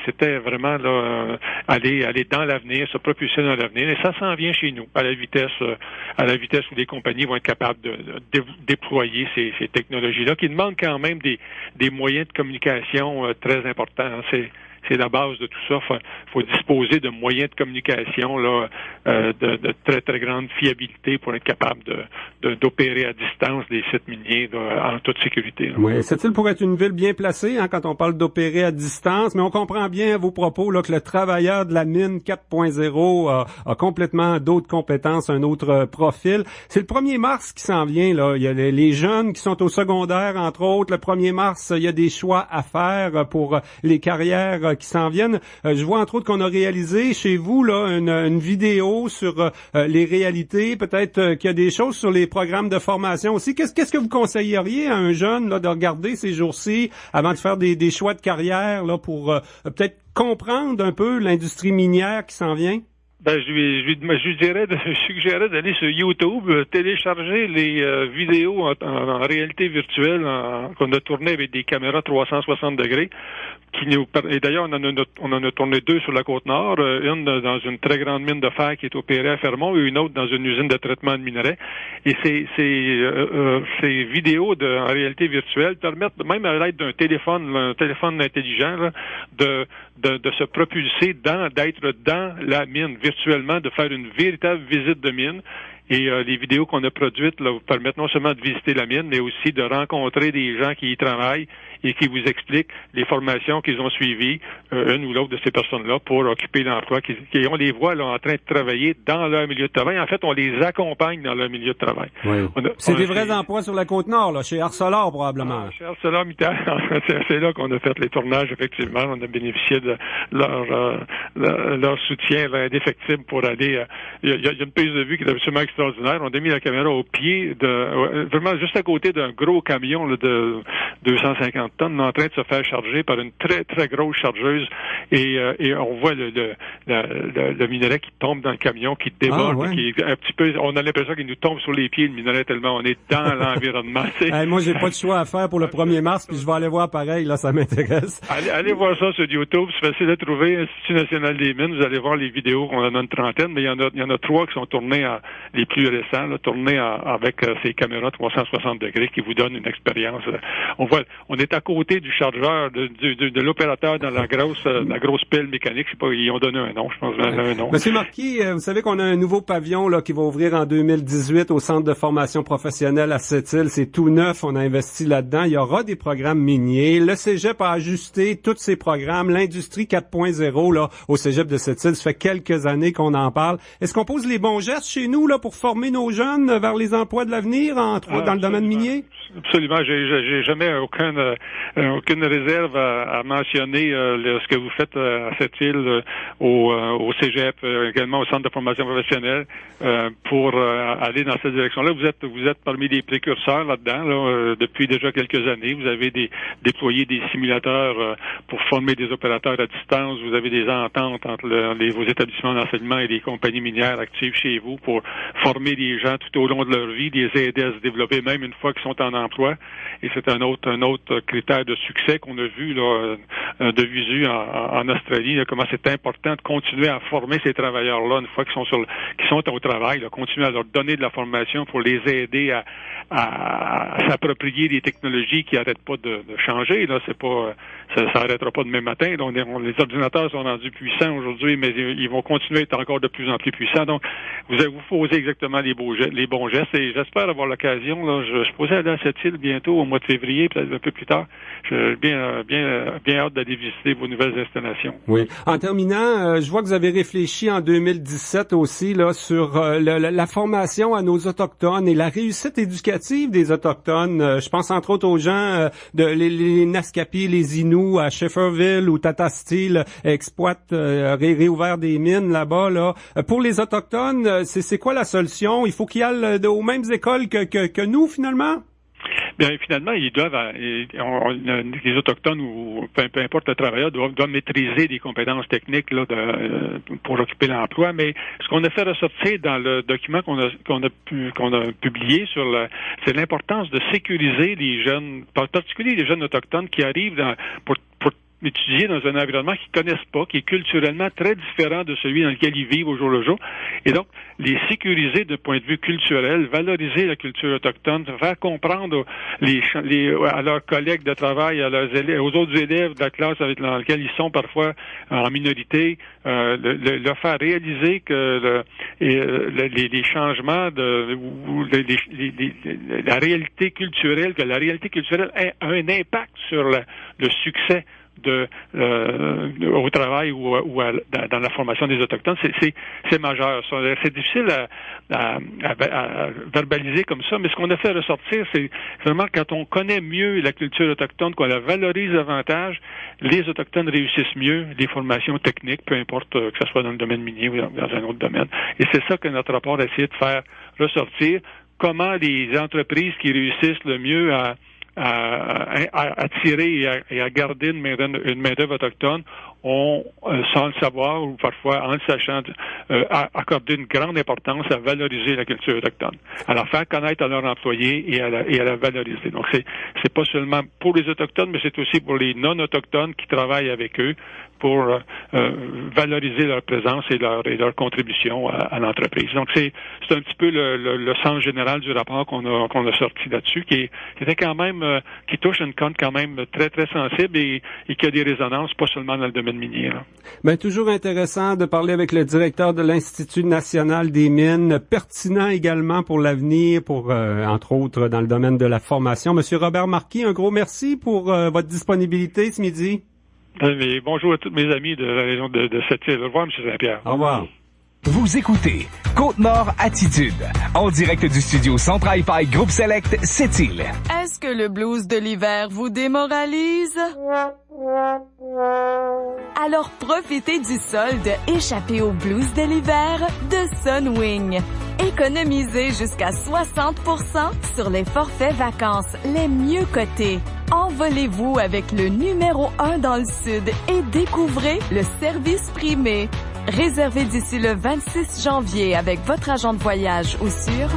c'était vraiment, là, aller dans l'avenir, se propulser dans l'avenir. Et ça s'en vient chez nous, à la vitesse où les compagnies vont être capables de déployer ces technologies-là, qui demandent quand même des moyens de communication très importants. C'est la base de tout ça. Faut disposer de moyens de communication là, de très, très grande fiabilité pour être capable d'opérer à distance des sites miniers là, en toute sécurité. Là. Oui, cette île pourrait être une ville bien placée quand on parle d'opérer à distance, mais on comprend bien à vos propos là, que le travailleur de la mine 4.0 a complètement d'autres compétences, un autre profil. C'est le 1er mars qui s'en vient. Là. Il y a les jeunes qui sont au secondaire, entre autres. Le 1er mars, il y a des choix à faire pour les carrières qui s'en viennent. Je vois entre autres qu'on a réalisé chez vous là une vidéo sur les réalités. Peut-être qu'il y a des choses sur les programmes de formation aussi. Qu'est-ce que vous conseilleriez à un jeune là de regarder ces jours-ci avant de faire des choix de carrière là pour peut-être comprendre un peu l'industrie minière qui s'en vient? Ben, je suggérais d'aller sur YouTube, télécharger les vidéos en réalité virtuelle qu'on a tournées avec des caméras 360 degrés. Et d'ailleurs, on en a tourné 2 sur la Côte-Nord, une dans une très grande mine de fer qui est opérée à Fermont et une autre dans une usine de traitement de minerais. Et ces vidéos en réalité virtuelle permettent, même à l'aide d'un téléphone intelligent, là, de se propulser d'être dans la mine virtuellement, de faire une véritable visite de mine. Et les vidéos qu'on a produites là, vous permettent non seulement de visiter la mine, mais aussi de rencontrer des gens qui y travaillent et qui vous expliquent les formations qu'ils ont suivies, une ou l'autre de ces personnes-là, pour occuper l'emploi. On les voit là, en train de travailler dans leur milieu de travail. En fait, on les accompagne dans leur milieu de travail. Oui. C'est des vrais emplois sur la Côte-Nord, là, chez Arcelor probablement. Chez ArcelorMittal, c'est là qu'on a fait les tournages, effectivement. On a bénéficié de leur soutien indéfectible pour aller... Il y a une prise de vue qui est absolument extraordinaire. On a mis la caméra au pied vraiment juste à côté d'un gros camion là, de 250 tonnes en train de se faire charger par une très, très grosse chargeuse et on voit le minerai qui tombe dans le camion, qui déborde, qui est un petit peu, on a l'impression qu'il nous tombe sur les pieds, le minerai, tellement on est dans l'environnement. Moi, j'ai pas de choix à faire pour le 1er mars, puis je vais aller voir pareil, là, ça m'intéresse. Allez voir ça sur YouTube, c'est facile à trouver, Institut national des mines, vous allez voir les vidéos, on en a une trentaine, mais il y en a 3 qui sont tournées les plus récents, là, tournés avec ces caméras 360 degrés qui vous donnent une expérience. On est à côté du chargeur, de l'opérateur dans la grosse pelle mécanique. Je sais pas, ils ont donné un nom, je pense. Un nom. Monsieur Marquis, vous savez qu'on a un nouveau pavillon là qui va ouvrir en 2018 au Centre de formation professionnelle à Sept-Îles. C'est tout neuf, on a investi là-dedans. Il y aura des programmes miniers. Le Cégep a ajusté tous ces programmes. L'industrie 4.0 là au Cégep de Sept-Îles, ça fait quelques années qu'on en parle. Est-ce qu'on pose les bons gestes chez nous là pour former nos jeunes vers les emplois de l'avenir, dans le domaine minier? Absolument. J'ai jamais aucun aucune réserve à mentionner ce que vous faites à cette île, au Cégep, également au Centre de formation professionnelle, pour aller dans cette direction-là. Vous êtes parmi les précurseurs là-dedans, depuis déjà quelques années. Vous avez déployé des simulateurs pour former des opérateurs à distance. Vous avez des ententes entre vos établissements d'enseignement et les compagnies minières actives chez vous pour former les gens tout au long de leur vie, les aider à se développer même une fois qu'ils sont en emploi. Et c'est un autre critère de succès qu'on a vu là, de visu en Australie, là, comment c'est important de continuer à former ces travailleurs-là une fois qu'ils sont au travail, là, continuer à leur donner de la formation pour les aider à s'approprier des technologies qui n'arrêtent pas de changer. Là, ça n'arrêtera pas demain matin. Donc, les ordinateurs sont rendus puissants aujourd'hui, mais ils vont continuer à être encore de plus en plus puissants. Donc, vous posez exactement les bons gestes et j'espère avoir l'occasion. Là, je posais aller à cette île bientôt au mois de février, peut-être un peu plus tard. J'ai bien hâte d'aller visiter vos nouvelles installations. Oui. En terminant, je vois que vous avez réfléchi en 2017 aussi là sur la formation à nos Autochtones et la réussite éducative des Autochtones. Je pense entre autres aux gens les Naskapi, les Inuits à Shefferville ou Tata Steel exploitent réouvert des mines là-bas. Là. Pour les Autochtones, c'est quoi la solution? Il faut qu'ils aillent aux mêmes écoles que nous, finalement? Bien, finalement, ils doivent, les Autochtones ou peu importe le travailleur doivent maîtriser des compétences techniques là, pour occuper l'emploi. Mais ce qu'on a fait ressortir dans le document qu'on a publié c'est l'importance de sécuriser les jeunes, en particulier les jeunes autochtones qui arrivent pour étudier dans un environnement qu'ils connaissent pas, qui est culturellement très différent de celui dans lequel ils vivent au jour le jour. Et donc, les sécuriser de point de vue culturel, valoriser la culture autochtone, faire comprendre à leurs collègues de travail, à leurs élèves, aux autres élèves de la classe dans laquelle ils sont parfois en minorité, leur faire réaliser que les changements la réalité culturelle, que la réalité culturelle a un impact sur le succès au travail ou dans la formation des Autochtones, c'est majeur. C'est difficile à verbaliser comme ça, mais ce qu'on a fait ressortir, c'est vraiment quand on connaît mieux la culture autochtone, qu'on la valorise davantage, les Autochtones réussissent mieux les formations techniques, peu importe que ce soit dans le domaine minier ou dans un autre domaine. Et c'est ça que notre rapport a essayé de faire ressortir, comment les entreprises qui réussissent le mieux à attirer et à garder une main-d'œuvre autochtone ont, sans le savoir ou parfois en le sachant, accordé une grande importance à valoriser la culture autochtone, à la faire connaître à leurs employés et à la valoriser. Donc c'est pas seulement pour les Autochtones, mais c'est aussi pour les non-autochtones qui travaillent avec eux pour valoriser leur présence et leur contribution à l'entreprise. Donc c'est un petit peu le sens général du rapport qu'on a sorti là-dessus, qui était quand même qui touche une compte quand même très très sensible et qui a des résonances pas seulement dans le domaine minier. Là. Ben toujours intéressant de parler avec le directeur de l'Institut national des mines, pertinent également pour l'avenir, pour entre autres dans le domaine de la formation. Monsieur Robert Marquis, un gros merci pour votre disponibilité ce midi. Bonjour à tous mes amis de la région de cette île. Au revoir, M. Saint-Pierre. Au revoir. Vous écoutez Côte-Nord Attitude, en direct du studio Central Pike Groupe Select, Sept-Îles. Est-ce que le blues de l'hiver vous démoralise? Alors profitez du solde échappé au blues de l'hiver de Sunwing. Économisez jusqu'à 60% sur les forfaits vacances les mieux cotés. Envolez-vous avec le numéro 1 dans le Sud et découvrez le service primé. Réservez d'ici le 26 janvier avec votre agent de voyage ou sur...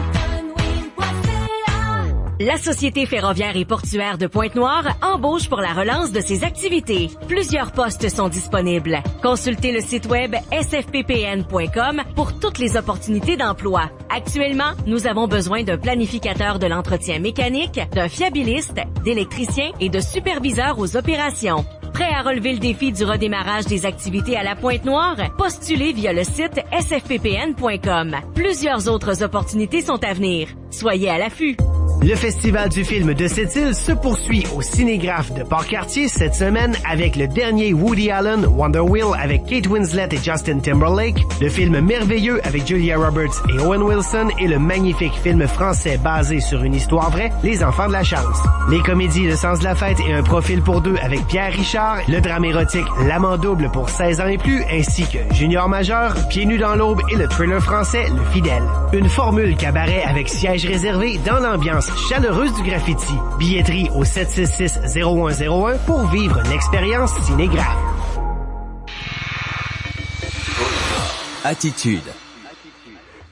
La Société ferroviaire et portuaire de Pointe-Noire embauche pour la relance de ses activités. Plusieurs postes sont disponibles. Consultez le site web sfppn.com pour toutes les opportunités d'emploi. Actuellement, nous avons besoin d'un planificateur de l'entretien mécanique, d'un fiabiliste, d'électricien et de superviseur aux opérations. Prêt à relever le défi du redémarrage des activités à la Pointe-Noire? Postulez via le site sfppn.com. Plusieurs autres opportunités sont à venir. Soyez à l'affût. Le Festival du film de Sept-Îles se poursuit au Cinégraphe de Port-Cartier cette semaine avec le dernier Woody Allen, Wonder Wheel avec Kate Winslet et Justin Timberlake, le film Merveilleux avec Julia Roberts et Owen Wilson et le magnifique film français basé sur une histoire vraie, Les Enfants de la Chance. Les comédies Le Sens de la Fête et Un profil pour deux avec Pierre Richard, le drame érotique L'Amant double pour 16 ans et plus, ainsi que Junior majeur, Pieds nus dans l'aube et le thriller français Le Fidèle. Une formule cabaret avec siège réservé dans l'ambiance chaleureuse du graffiti. Billetterie au 766-0101 pour vivre l'expérience Cinégraphe. Attitude.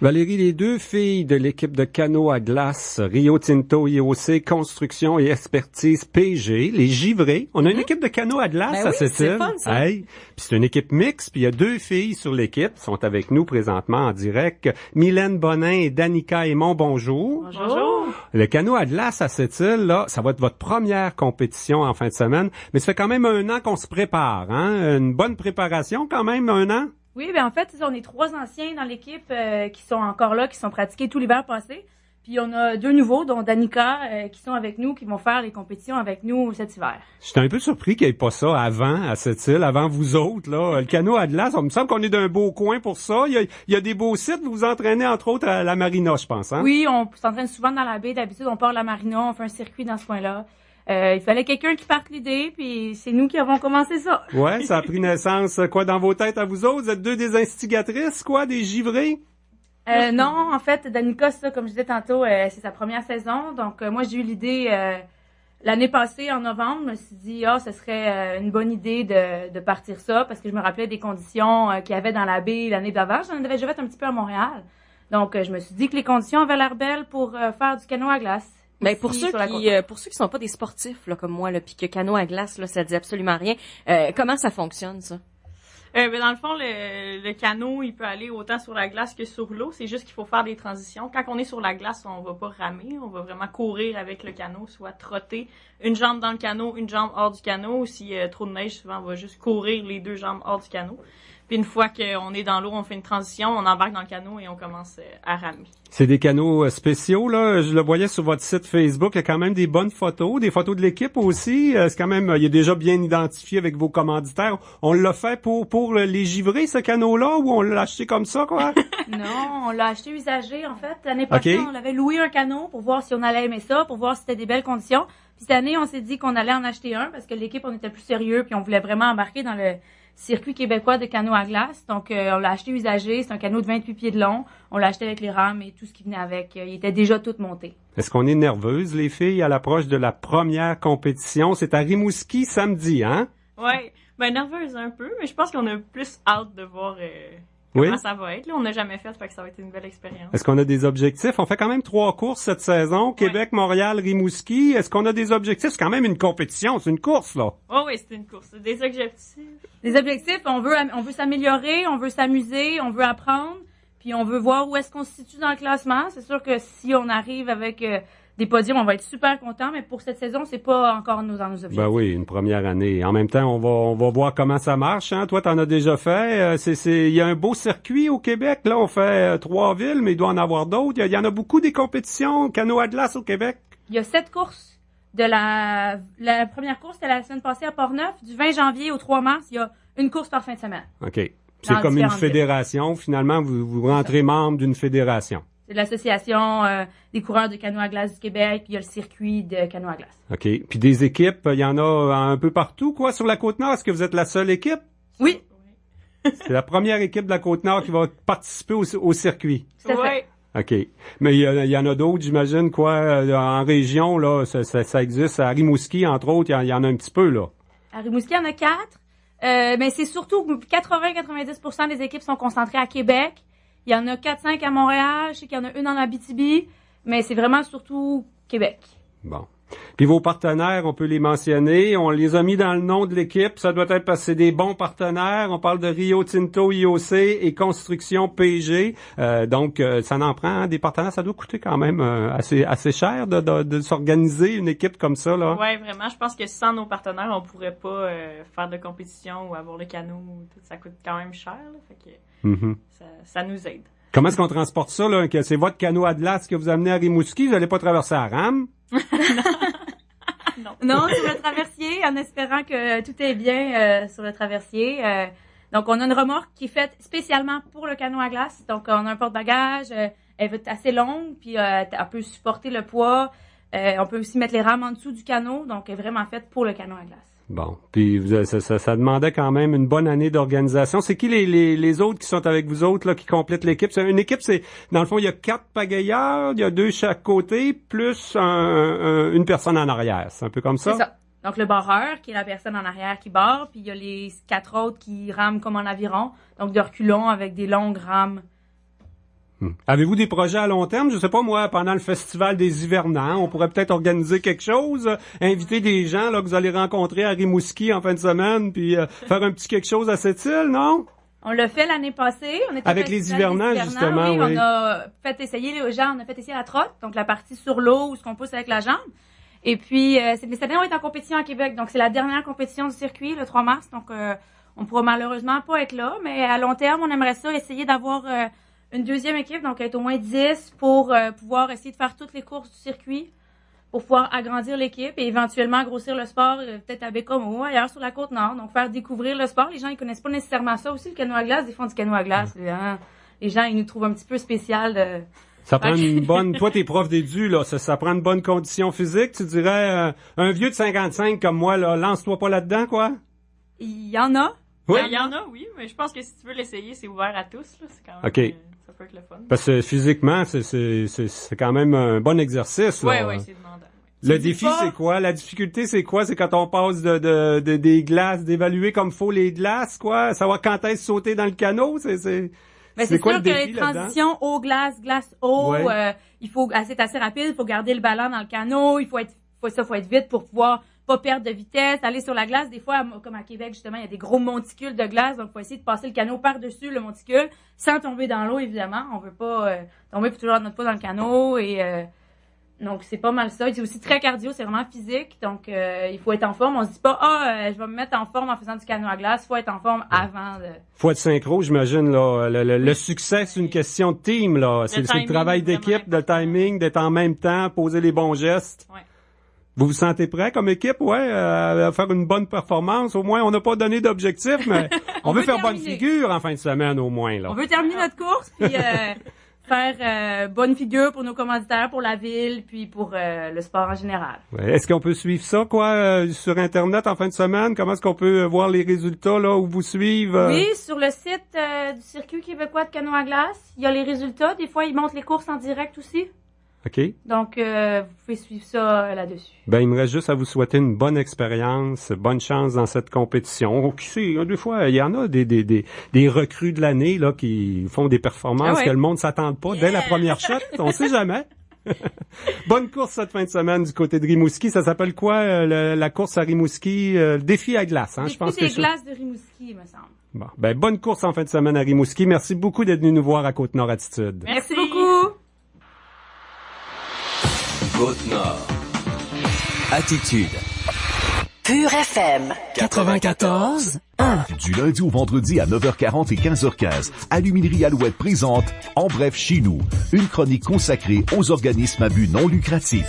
Valérie, les deux filles de l'équipe de canot à glace Rio Tinto IOC Construction et Expertise PG, les givrés. On a une équipe de canot à glace à Sept-Îles. Hey. Puis c'est une équipe mixte, puis il y a deux filles sur l'équipe, sont avec nous présentement en direct. Mylène Bonin et Danica Aymon, bonjour. Bonjour. Le canot à glace à Sept-Îles, là, ça va être votre première compétition en fin de semaine, mais ça fait quand même 1 an qu'on se prépare, hein? Une bonne préparation quand même, 1 an? Oui, ben en fait, on est 3 anciens dans l'équipe qui sont encore là, qui sont pratiqués tout l'hiver passé. Puis on a 2 nouveaux, dont Danica, qui sont avec nous, qui vont faire les compétitions avec nous cet hiver. J'étais un peu surpris qu'il n'y ait pas ça avant, à Sept-Îles, avant vous autres, là. Le canot à glace, on me semble qu'on est d'un beau coin pour ça. Il y a des beaux sites. Vous vous entraînez, entre autres, à la marina, je pense, hein? Oui, on s'entraîne souvent dans la baie. D'habitude, on part à la marina, on fait un circuit dans ce coin-là. Il fallait quelqu'un qui parte l'idée, puis c'est nous qui avons commencé ça. Ouais, ça a pris naissance, quoi, dans vos têtes à vous autres? Vous êtes 2 des instigatrices, quoi, des givrés? Non, en fait, Danica, ça, comme je disais tantôt, c'est sa première saison. Donc, moi, j'ai eu l'idée l'année passée, en novembre. Je me suis dit, ce serait une bonne idée de partir ça, parce que je me rappelais des conditions qu'il y avait dans la baie l'année d'avant. J'en avais déjà fait un petit peu à Montréal. Donc, je me suis dit que les conditions avaient l'air belles pour faire du canot à glace. Ben pour ceux qui sont pas des sportifs là comme moi là, puis que canot à glace là, ça dit absolument rien. Comment ça fonctionne ça? Ben dans le fond, le canot, il peut aller autant sur la glace que sur l'eau. C'est juste qu'il faut faire des transitions. Quand on est sur la glace, on va pas ramer. On va vraiment courir avec le canot, soit trotter une jambe dans le canot, une jambe hors du canot. Ou s'il y a trop de neige, souvent, on va juste courir les 2 jambes hors du canot. Puis une fois qu'on est dans l'eau, on fait une transition, on embarque dans le canot et on commence à ramer. C'est des canots spéciaux, là. Je le voyais sur votre site Facebook. Il y a quand même des bonnes photos, des photos de l'équipe aussi. C'est quand même, il est déjà bien identifié avec vos commanditaires. On l'a fait pour les givrés, ce canot-là, ou on l'a acheté comme ça, quoi? Non, on l'a acheté usagé, en fait. L'année passée, on avait loué un canot pour voir si on allait aimer ça, pour voir si c'était des belles conditions. Puis cette année, on s'est dit qu'on allait en acheter un parce que l'équipe, on était plus sérieux puis on voulait vraiment embarquer dans le circuit québécois de canot à glace. Donc, on l'a acheté usagé. C'est un canot de 28 pieds de long. On l'a acheté avec les rames et tout ce qui venait avec. Il était déjà tout monté. Est-ce qu'on est nerveuse, les filles, à l'approche de la première compétition? C'est à Rimouski samedi, hein? Ouais. Ben, nerveuse un peu, mais je pense qu'on a plus hâte de voir comment ça va être. Là, on n'a jamais fait que ça va être une belle expérience. Est-ce qu'on a des objectifs? On fait quand même 3 courses cette saison. Québec, Montréal, Rimouski. Est-ce qu'on a des objectifs? C'est quand même une compétition. C'est une course, là. Oh oui, c'est une course. Des objectifs. Des objectifs, on veut s'améliorer, on veut s'amuser, on veut apprendre, puis on veut voir où est-ce qu'on se situe dans le classement. C'est sûr que si on arrive avec des podiums, on va être super content, mais pour cette saison, c'est pas encore dans nos objectifs. Ben oui, une première année. En même temps, on va voir comment ça marche, hein. Toi, t'en as déjà fait. Il y a un beau circuit au Québec. Là, on fait 3 villes, mais il doit en avoir d'autres. Il y en a beaucoup des compétitions canot à glace au Québec. Il y a 7 courses. La première course, c'était la semaine passée à Port-Neuf. Du 20 janvier au 3 mars, il y a une course par fin de semaine. OK. C'est comme une fédération. Villes. Finalement, vous rentrez membre d'une fédération. C'est l'association des coureurs de canot à glace du Québec, puis il y a le circuit de canot à glace. OK. Puis des équipes, il y en a un peu partout, quoi, sur la Côte-Nord. Est-ce que vous êtes la seule équipe? Oui. C'est la première équipe de la Côte-Nord qui va participer au circuit. Oui. OK. Mais il y en a d'autres, j'imagine, quoi, en région, là, ça existe. À Rimouski, entre autres, il y en a un petit peu, là. À Rimouski, il y en a 4. Mais c'est surtout 80-90% des équipes sont concentrées à Québec. Il y en a 4-5 à Montréal. Je sais qu'il y en a une en Abitibi. Mais c'est vraiment surtout Québec. Bon. Puis vos partenaires, on peut les mentionner. On les a mis dans le nom de l'équipe. Ça doit être parce que c'est des bons partenaires. On parle de Rio Tinto IOC et Construction PG. Donc, ça en prend, hein, des partenaires. Ça doit coûter quand même assez cher de s'organiser une équipe comme ça, là. Ouais, vraiment. Je pense que sans nos partenaires, on pourrait pas faire de compétition ou avoir le canot. Ça coûte quand même cher, là. Fait que ça nous aide. Comment est-ce qu'on transporte ça, là? Que c'est votre canot à glace que vous amenez à Rimouski, vous n'allez pas traverser la rame? Non, sur le traversier, en espérant que tout est bien sur le traversier. Donc, on a une remorque qui est faite spécialement pour le canot à glace. Donc, on a un porte-bagages, elle va être assez longue, puis elle peut supporter le poids. On peut aussi mettre les rames en dessous du canot, donc elle est vraiment faite pour le canot à glace. Bon, puis ça demandait quand même une bonne année d'organisation. C'est qui les autres qui sont avec vous autres, là, qui complètent l'équipe? C'est une équipe, dans le fond, il y a 4 pagayeurs, il y a 2 chaque côté, plus une personne en arrière. C'est un peu comme ça? C'est ça. Donc, le barreur, qui est la personne en arrière qui barre, puis il y a les 4 autres qui rament comme en aviron, donc de reculons avec des longues rames. Avez-vous des projets à long terme? Je sais pas, moi, pendant le festival des hivernants, on pourrait peut-être organiser quelque chose, inviter des gens là que vous allez rencontrer à Rimouski en fin de semaine, puis faire un petit quelque chose à cette île, non? On l'a fait l'année passée. On était avec les hivernants, justement, oui. On a fait essayer les gens, on a fait essayer la trotte, donc la partie sur l'eau où ce qu'on pousse avec la jambe. Et puis, cette année, on est en compétition à Québec, donc c'est la dernière compétition du circuit, le 3 mars, donc on pourra malheureusement pas être là, mais à long terme, on aimerait ça essayer d'avoir une deuxième équipe, donc être au moins 10 pour pouvoir essayer de faire toutes les courses du circuit, pour pouvoir agrandir l'équipe et éventuellement grossir le sport, peut-être à Bécomo, ailleurs sur la Côte-Nord, donc faire découvrir le sport. Les gens, ils connaissent pas nécessairement ça aussi, le canot à glace, des fois du canot à glace. Les gens, ils nous trouvent un petit peu spécial. Ça prend une bonne... Toi, t'es prof d'édu, là, ça prend une bonne condition physique. Tu dirais, un vieux de 55 comme moi, là, lance-toi pas là-dedans, quoi? Il y en a. Oui? Il y en a, oui, mais je pense que si tu veux l'essayer, c'est ouvert à tous, là. C'est quand même... OK. Ça peut être le fun. Parce que physiquement, c'est quand même un bon exercice, là. Oui, c'est demandant. Le défi, c'est quoi? La difficulté, c'est quoi? C'est quand on passe des glaces, d'évaluer comme faut les glaces, quoi? Savoir quand est-ce sauter dans le canot, Mais c'est quoi sûr le que défi les transitions eau, glace, eau, ouais. Il faut c'est assez rapide, il faut garder le ballon dans le canot, faut être vite pour pouvoir pas perdre de vitesse, aller sur la glace. Des fois, comme à Québec, justement, il y a des gros monticules de glace, donc faut essayer de passer le canot par-dessus le monticule, sans tomber dans l'eau, évidemment. On veut pas tomber pour toujours notre poids dans le canot et donc c'est pas mal ça. C'est aussi très cardio, c'est vraiment physique, donc il faut être en forme. On se dit pas je vais me mettre en forme en faisant du canot à glace. Faut être en forme avant de... Faut être synchro, j'imagine, là. Le succès, c'est une question de team, là. C'est le travail d'équipe, de timing, d'être en même temps, poser les bons gestes. Ouais. Vous vous sentez prêt comme équipe, à faire une bonne performance? Au moins, on n'a pas donné d'objectif, mais on veut faire bonne figure en fin de semaine, au moins, là. On veut terminer notre course, puis faire bonne figure pour nos commanditaires, pour la ville, puis pour le sport en général. Ouais. Est-ce qu'on peut suivre ça, sur Internet en fin de semaine? Comment est-ce qu'on peut voir les résultats, là, où vous suivre? Oui, sur le site du Circuit québécois de canot à glace, il y a les résultats. Des fois, ils montrent les courses en direct aussi. OK. Donc, vous pouvez suivre ça là-dessus. Ben, il me reste juste à vous souhaiter une bonne expérience, bonne chance dans cette compétition. Qui sait, des fois, il y en a des recrues de l'année, là, qui font des performances que le monde s'attend pas dès la première shot. On sait jamais. Bonne course cette fin de semaine du côté de Rimouski. Ça s'appelle quoi, la course à Rimouski? Défi à glace, hein? Je pense que c'est glace de Rimouski, il me semble. Bon. Ben, bonne course en fin de semaine à Rimouski. Merci beaucoup d'être venu nous voir à Côte-Nord Attitude. Merci beaucoup. Côte-Nord. Attitude. Pure FM. 94.1. Du lundi au vendredi à 9h40 et 15h15, Aluminerie Alouette présente En bref chez nous, une chronique consacrée aux organismes à but non lucratif.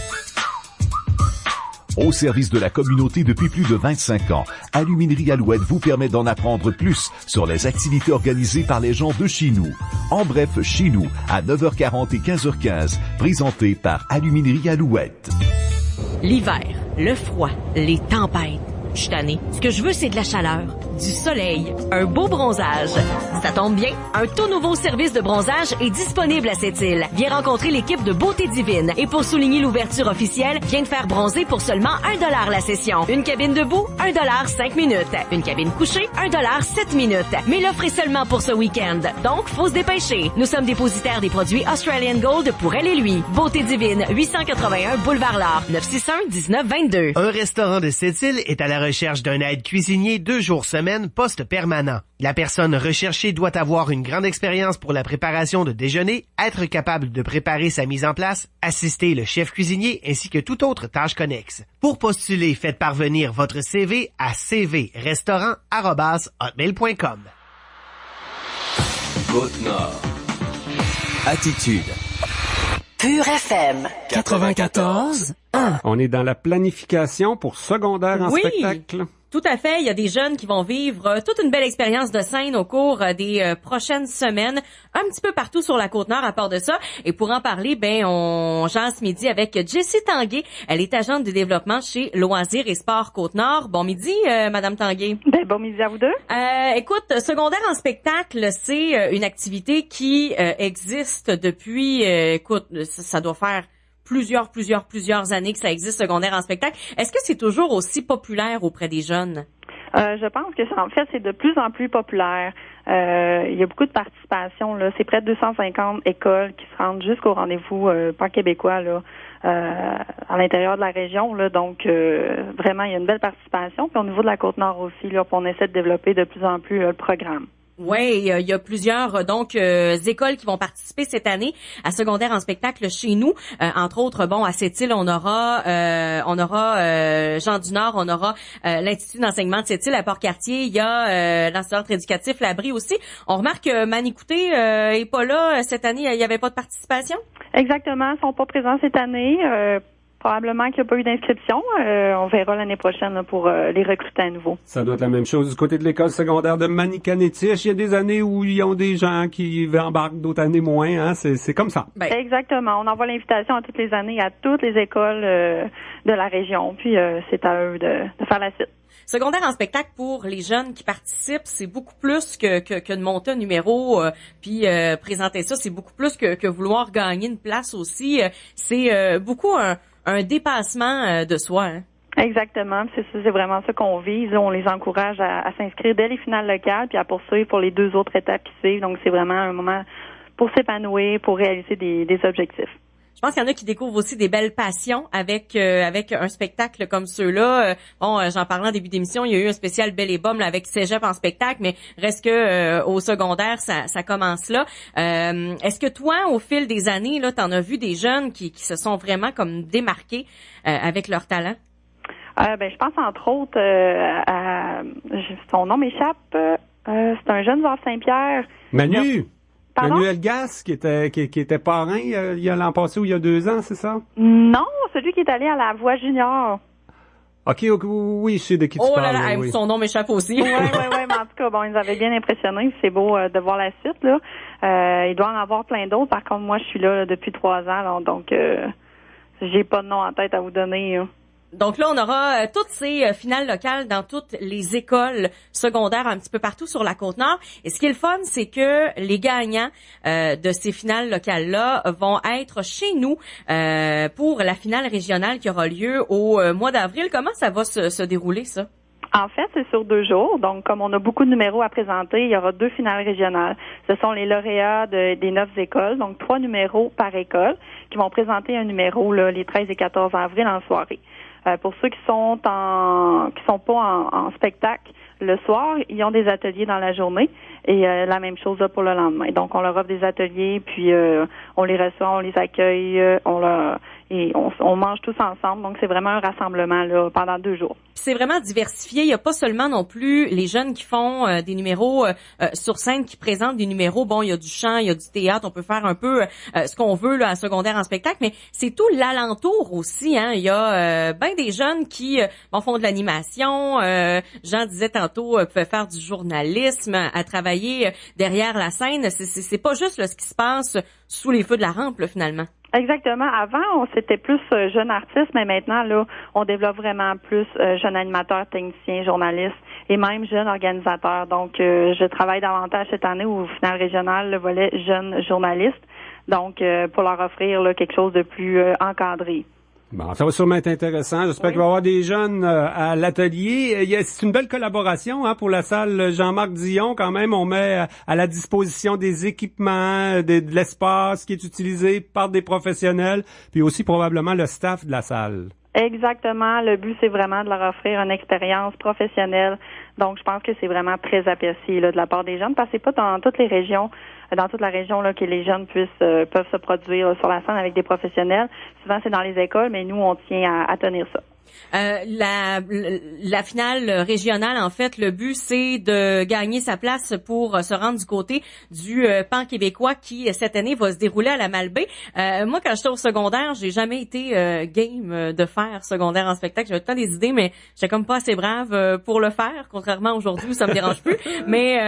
Au service de la communauté depuis plus de 25 ans, Aluminerie Alouette vous permet d'en apprendre plus sur les activités organisées par les gens de chez nous. En bref, chez nous, à 9h40 et 15h15, présenté par Aluminerie Alouette. L'hiver, le froid, les tempêtes. Je suis tannée. Ce que je veux, c'est de la chaleur, du soleil, un beau bronzage. Ça tombe bien, un tout nouveau service de bronzage est disponible à cette île. Viens rencontrer l'équipe de Beauté Divine. Et pour souligner l'ouverture officielle, viens te faire bronzer pour seulement 1$ la session. Une cabine debout, 1$ 5 minutes. Une cabine couchée, 1$ 7 minutes. Mais l'offre est seulement pour ce week-end. Donc, faut se dépêcher. Nous sommes dépositaires des produits Australian Gold pour elle et lui. Beauté Divine, 881 Boulevard L'Art, 961-1922. Un restaurant de cette île est à la recherche d'un aide cuisinier 2 jours semaine, poste permanent. La personne recherchée doit avoir une grande expérience pour la préparation de déjeuner, être capable de préparer sa mise en place, assister le chef cuisinier ainsi que toute autre tâche connexe. Pour postuler, faites parvenir votre CV à cvrestaurant@hotmail.com. Côte-Nord. Attitude. Pure FM 94.1. On est dans la planification pour secondaire en spectacle. Tout à fait. Il y a des jeunes qui vont vivre toute une belle expérience de scène au cours des prochaines semaines, un petit peu partout sur la Côte-Nord à part de ça. Et pour en parler, on jase ce midi avec Jessie Tanguay. Elle est agente de développement chez Loisirs et Sports Côte-Nord. Bon midi, Madame Tanguay. Bon midi à vous deux. Écoute, secondaire en spectacle, c'est une activité qui existe depuis, ça doit faire plusieurs années que ça existe, secondaire en spectacle. Est-ce que c'est toujours aussi populaire auprès des jeunes? Je pense que en fait, c'est de plus en plus populaire. Il y a beaucoup de participation, là. C'est près de 250 écoles qui se rendent jusqu'au rendez-vous pan-québécois, là, à l'intérieur de la région, là. Donc, vraiment, il y a une belle participation. Puis au niveau de la Côte-Nord aussi, là, on essaie de développer de plus en plus le programme. Oui, il y a plusieurs écoles qui vont participer cette année à secondaire en spectacle chez nous. Entre autres, à Sept-Îles, on aura Jean du Nord, on aura l'Institut d'enseignement de Sept-Îles à Port-Cartier. Il y a l'Institut éducatif Labrie aussi. On remarque que Manicouté est pas là cette année. Il n'y avait pas de participation? Exactement, ils sont pas présents cette année. Probablement qu'il n'y a pas eu d'inscription. On verra l'année prochaine là, pour les recruter à nouveau. Ça doit être la même chose du côté de l'école secondaire de Manicanétiche. Il y a des années où ils ont des gens qui embarquent, d'autres années moins. Hein? C'est comme ça. Exactement. On envoie l'invitation à toutes les années à toutes les écoles de la région. Puis c'est à eux de faire la suite. Secondaire en spectacle pour les jeunes qui participent, c'est beaucoup plus que de monter un numéro puis présenter ça. C'est beaucoup plus que vouloir gagner une place aussi. C'est beaucoup un dépassement de soi. Hein? Exactement. C'est vraiment ça qu'on vise. On les encourage à s'inscrire dès les finales locales puis à poursuivre pour les 2 autres étapes qui suivent. Donc, c'est vraiment un moment pour s'épanouir, pour réaliser des objectifs. Je pense qu'il y en a qui découvrent aussi des belles passions avec un spectacle comme ceux-là. J'en parlais en début d'émission, il y a eu un spécial Belle et Bomme là, avec Cégep en spectacle, mais reste que au secondaire, ça commence là. Est-ce que toi, au fil des années, là, t'en as vu des jeunes qui se sont vraiment comme démarqués avec leur talent? Je pense entre autres son nom m'échappe. C'est un jeune de Saint-Pierre. Manu! Pardon? Manuel Gasse, qui était parrain il y a l'an passé ou il y a 2 ans, c'est ça? Non, celui qui est allé à la Voix junior. OK, oui, je sais de qui tu parles. Là, oui. Son nom m'échappe aussi. Oui, mais en tout cas, ils nous avaient bien impressionnés. C'est beau de voir la suite, là. Il doit en avoir plein d'autres. Par contre, moi, je suis là depuis 3 ans, là, donc j'ai pas de nom en tête à vous donner. Là. Donc là, on aura toutes ces finales locales dans toutes les écoles secondaires un petit peu partout sur la Côte-Nord. Et ce qui est le fun, c'est que les gagnants de ces finales locales-là vont être chez nous pour la finale régionale qui aura lieu au mois d'avril. Comment ça va se dérouler, ça? En fait, c'est sur 2 jours. Donc, comme on a beaucoup de numéros à présenter, il y aura 2 finales régionales. Ce sont les lauréats des 9 écoles, donc 3 numéros par école, qui vont présenter un numéro là, les 13 et 14 avril en soirée. Pour ceux qui sont pas en spectacle le soir, ils ont des ateliers dans la journée et la même chose là, pour le lendemain. Donc on leur offre des ateliers, puis on les reçoit, on les accueille, on mange tous ensemble. Donc c'est vraiment un rassemblement là pendant 2 jours. C'est vraiment diversifié. Il n'y a pas seulement non plus les jeunes qui font des numéros sur scène, qui présentent des numéros. Bon, il y a du chant, il y a du théâtre. On peut faire un peu ce qu'on veut là à secondaire en spectacle, mais c'est tout l'alentour aussi. Hein. Il y a ben des jeunes qui font de l'animation. Jean disait tantôt pouvaient faire du journalisme, à travailler derrière la scène. C'est pas juste là, ce qui se passe sous les feux de la rampe là, finalement. Exactement. Avant, c'était plus jeune artiste, mais maintenant, là, on développe vraiment plus jeune animateur, technicien, journaliste et même jeune organisateur. Donc, je travaille davantage cette année au final régional, le volet jeune journaliste. Donc, pour leur offrir là, quelque chose de plus encadré. Bon, ça va sûrement être intéressant. J'espère qu'il va y avoir des jeunes à l'atelier. C'est une belle collaboration pour la salle Jean-Marc Dion. Quand même, on met à la disposition des équipements, de l'espace qui est utilisé par des professionnels, puis aussi probablement le staff de la salle. Exactement. Le but, c'est vraiment de leur offrir une expérience professionnelle. Donc, je pense que c'est vraiment très apprécié là, de la part des jeunes, parce que c'est pas dans toutes les régions, dans toute la région là, que les jeunes peuvent se produire là, sur la scène avec des professionnels. Souvent, c'est dans les écoles, mais nous, on tient à tenir ça. La finale régionale, en fait, le but, c'est de gagner sa place pour se rendre du côté du pan québécois qui, cette année, va se dérouler à la Malbaie. Moi, quand j'étais au secondaire, j'ai jamais été game de faire secondaire en spectacle. J'avais tout le temps des idées, mais j'étais comme pas assez brave pour le faire, contrairement à aujourd'hui où ça me dérange plus. Mais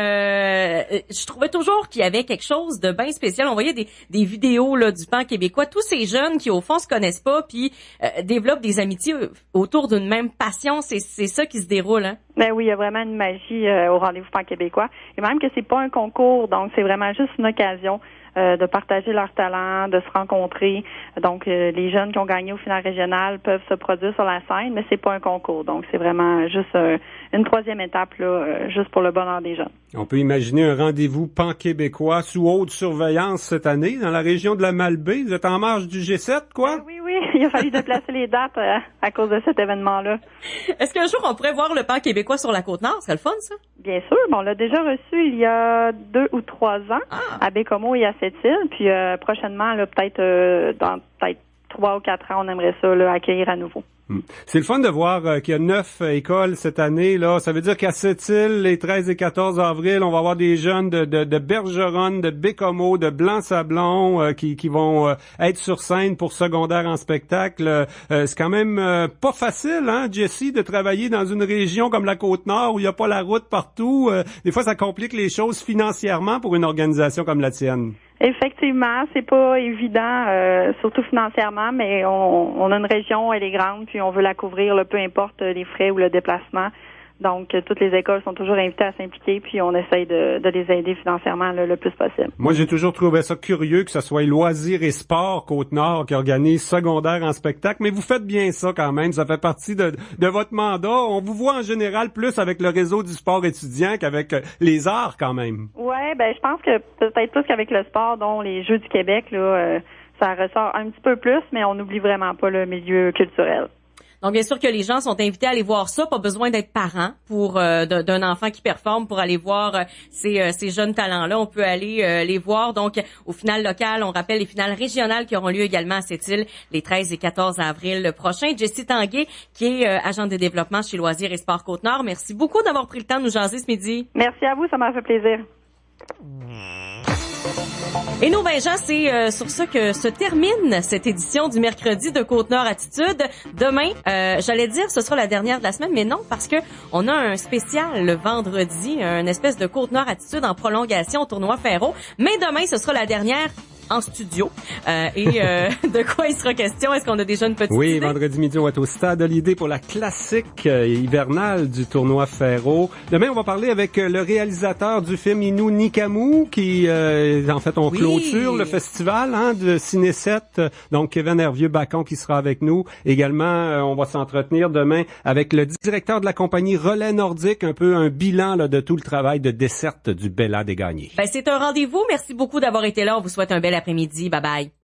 je trouvais toujours qu'il y avait quelque chose de bien spécial. On voyait des vidéos là du pan québécois. Tous ces jeunes qui, au fond, se connaissent pas, puis développent des amitiés autour d'une même passion, c'est ça qui se déroule, hein? Ben oui, il y a vraiment une magie au rendez-vous pan québécois. Et même que c'est pas un concours, donc c'est vraiment juste une occasion de partager leur talent, de se rencontrer. Donc, les jeunes qui ont gagné au final régional peuvent se produire sur la scène, mais c'est pas un concours. Donc, c'est vraiment juste une troisième étape, là, juste pour le bonheur des jeunes. On peut imaginer un rendez-vous pan-québécois sous haute surveillance cette année dans la région de la Malbaie. Vous êtes en marge du G7, quoi? Oui. Il a fallu déplacer les dates à cause de cet événement-là. Est-ce qu'un jour, on pourrait voir le pan québécois sur la Côte-Nord? C'est le fun, ça? Bien sûr. Bon, on l'a déjà reçu il y a 2 ou 3 ans à Bécomo et à Sept-Îles. Puis prochainement, là, dans 3 ou 4 ans, on aimerait ça là, accueillir à nouveau. C'est le fun de voir qu'il y a 9 écoles cette année. Là, ça veut dire qu'à Sept-Îles, les 13 et 14 avril, on va avoir des jeunes de Bergeronne, de Bécomo, de Blanc-Sablon qui vont être sur scène pour secondaire en spectacle. C'est quand même pas facile, hein, Jessie, de travailler dans une région comme la Côte-Nord où il n'y a pas la route partout. Des fois, ça complique les choses financièrement pour une organisation comme la tienne. Effectivement, c'est pas évident, surtout financièrement, mais on a une région, elle est grande, puis on veut la couvrir, là, peu importe les frais ou le déplacement. Donc, toutes les écoles sont toujours invitées à s'impliquer, puis on essaye de les aider financièrement là, le plus possible. Moi, j'ai toujours trouvé ça curieux que ce soit Loisirs et Sport Côte-Nord qui organise secondaire en spectacle, mais vous faites bien ça quand même, ça fait partie de votre mandat. On vous voit en général plus avec le réseau du sport étudiant qu'avec les arts quand même. Ouais, ben je pense que peut-être plus qu'avec le sport, dont les Jeux du Québec, là, ça ressort un petit peu plus, mais on n'oublie vraiment pas le milieu culturel. Donc, bien sûr que les gens sont invités à aller voir ça. Pas besoin d'être parent pour d'un enfant qui performe pour aller voir ces jeunes talents-là. On peut aller les voir. Donc, au final local, on rappelle les finales régionales qui auront lieu également à Sept-Îles les 13 et 14 avril prochains. Jessie Tanguay, qui est agente de développement chez Loisirs et Sport Côte-Nord. Merci beaucoup d'avoir pris le temps de nous jaser ce midi. Merci à vous, ça m'a fait plaisir. Et nous, Jean, c'est sur ça que se termine cette édition du mercredi de Côte-Nord Attitude. Demain, j'allais dire ce sera la dernière de la semaine, mais non, parce que on a un spécial le vendredi, une espèce de Côte-Nord Attitude en prolongation au tournoi Ferro. Mais demain, ce sera la dernière en studio. De quoi il sera question? Est-ce qu'on a déjà une petite idée? Oui, vendredi midi, on va être au Stade Holiday pour la classique hivernale du tournoi Ferro. Demain, on va parler avec le réalisateur du film Inou Nikamu, qui, en fait, on clôture le festival de Ciné 7. Donc, Kevin Hervieux-Bacon qui sera avec nous. Également, on va s'entretenir demain avec le directeur de la compagnie Relais Nordique, un peu un bilan là, de tout le travail de desserte du Bella des Gagnés. C'est un rendez-vous. Merci beaucoup d'avoir été là. On vous souhaite un bel après-midi. Bye bye.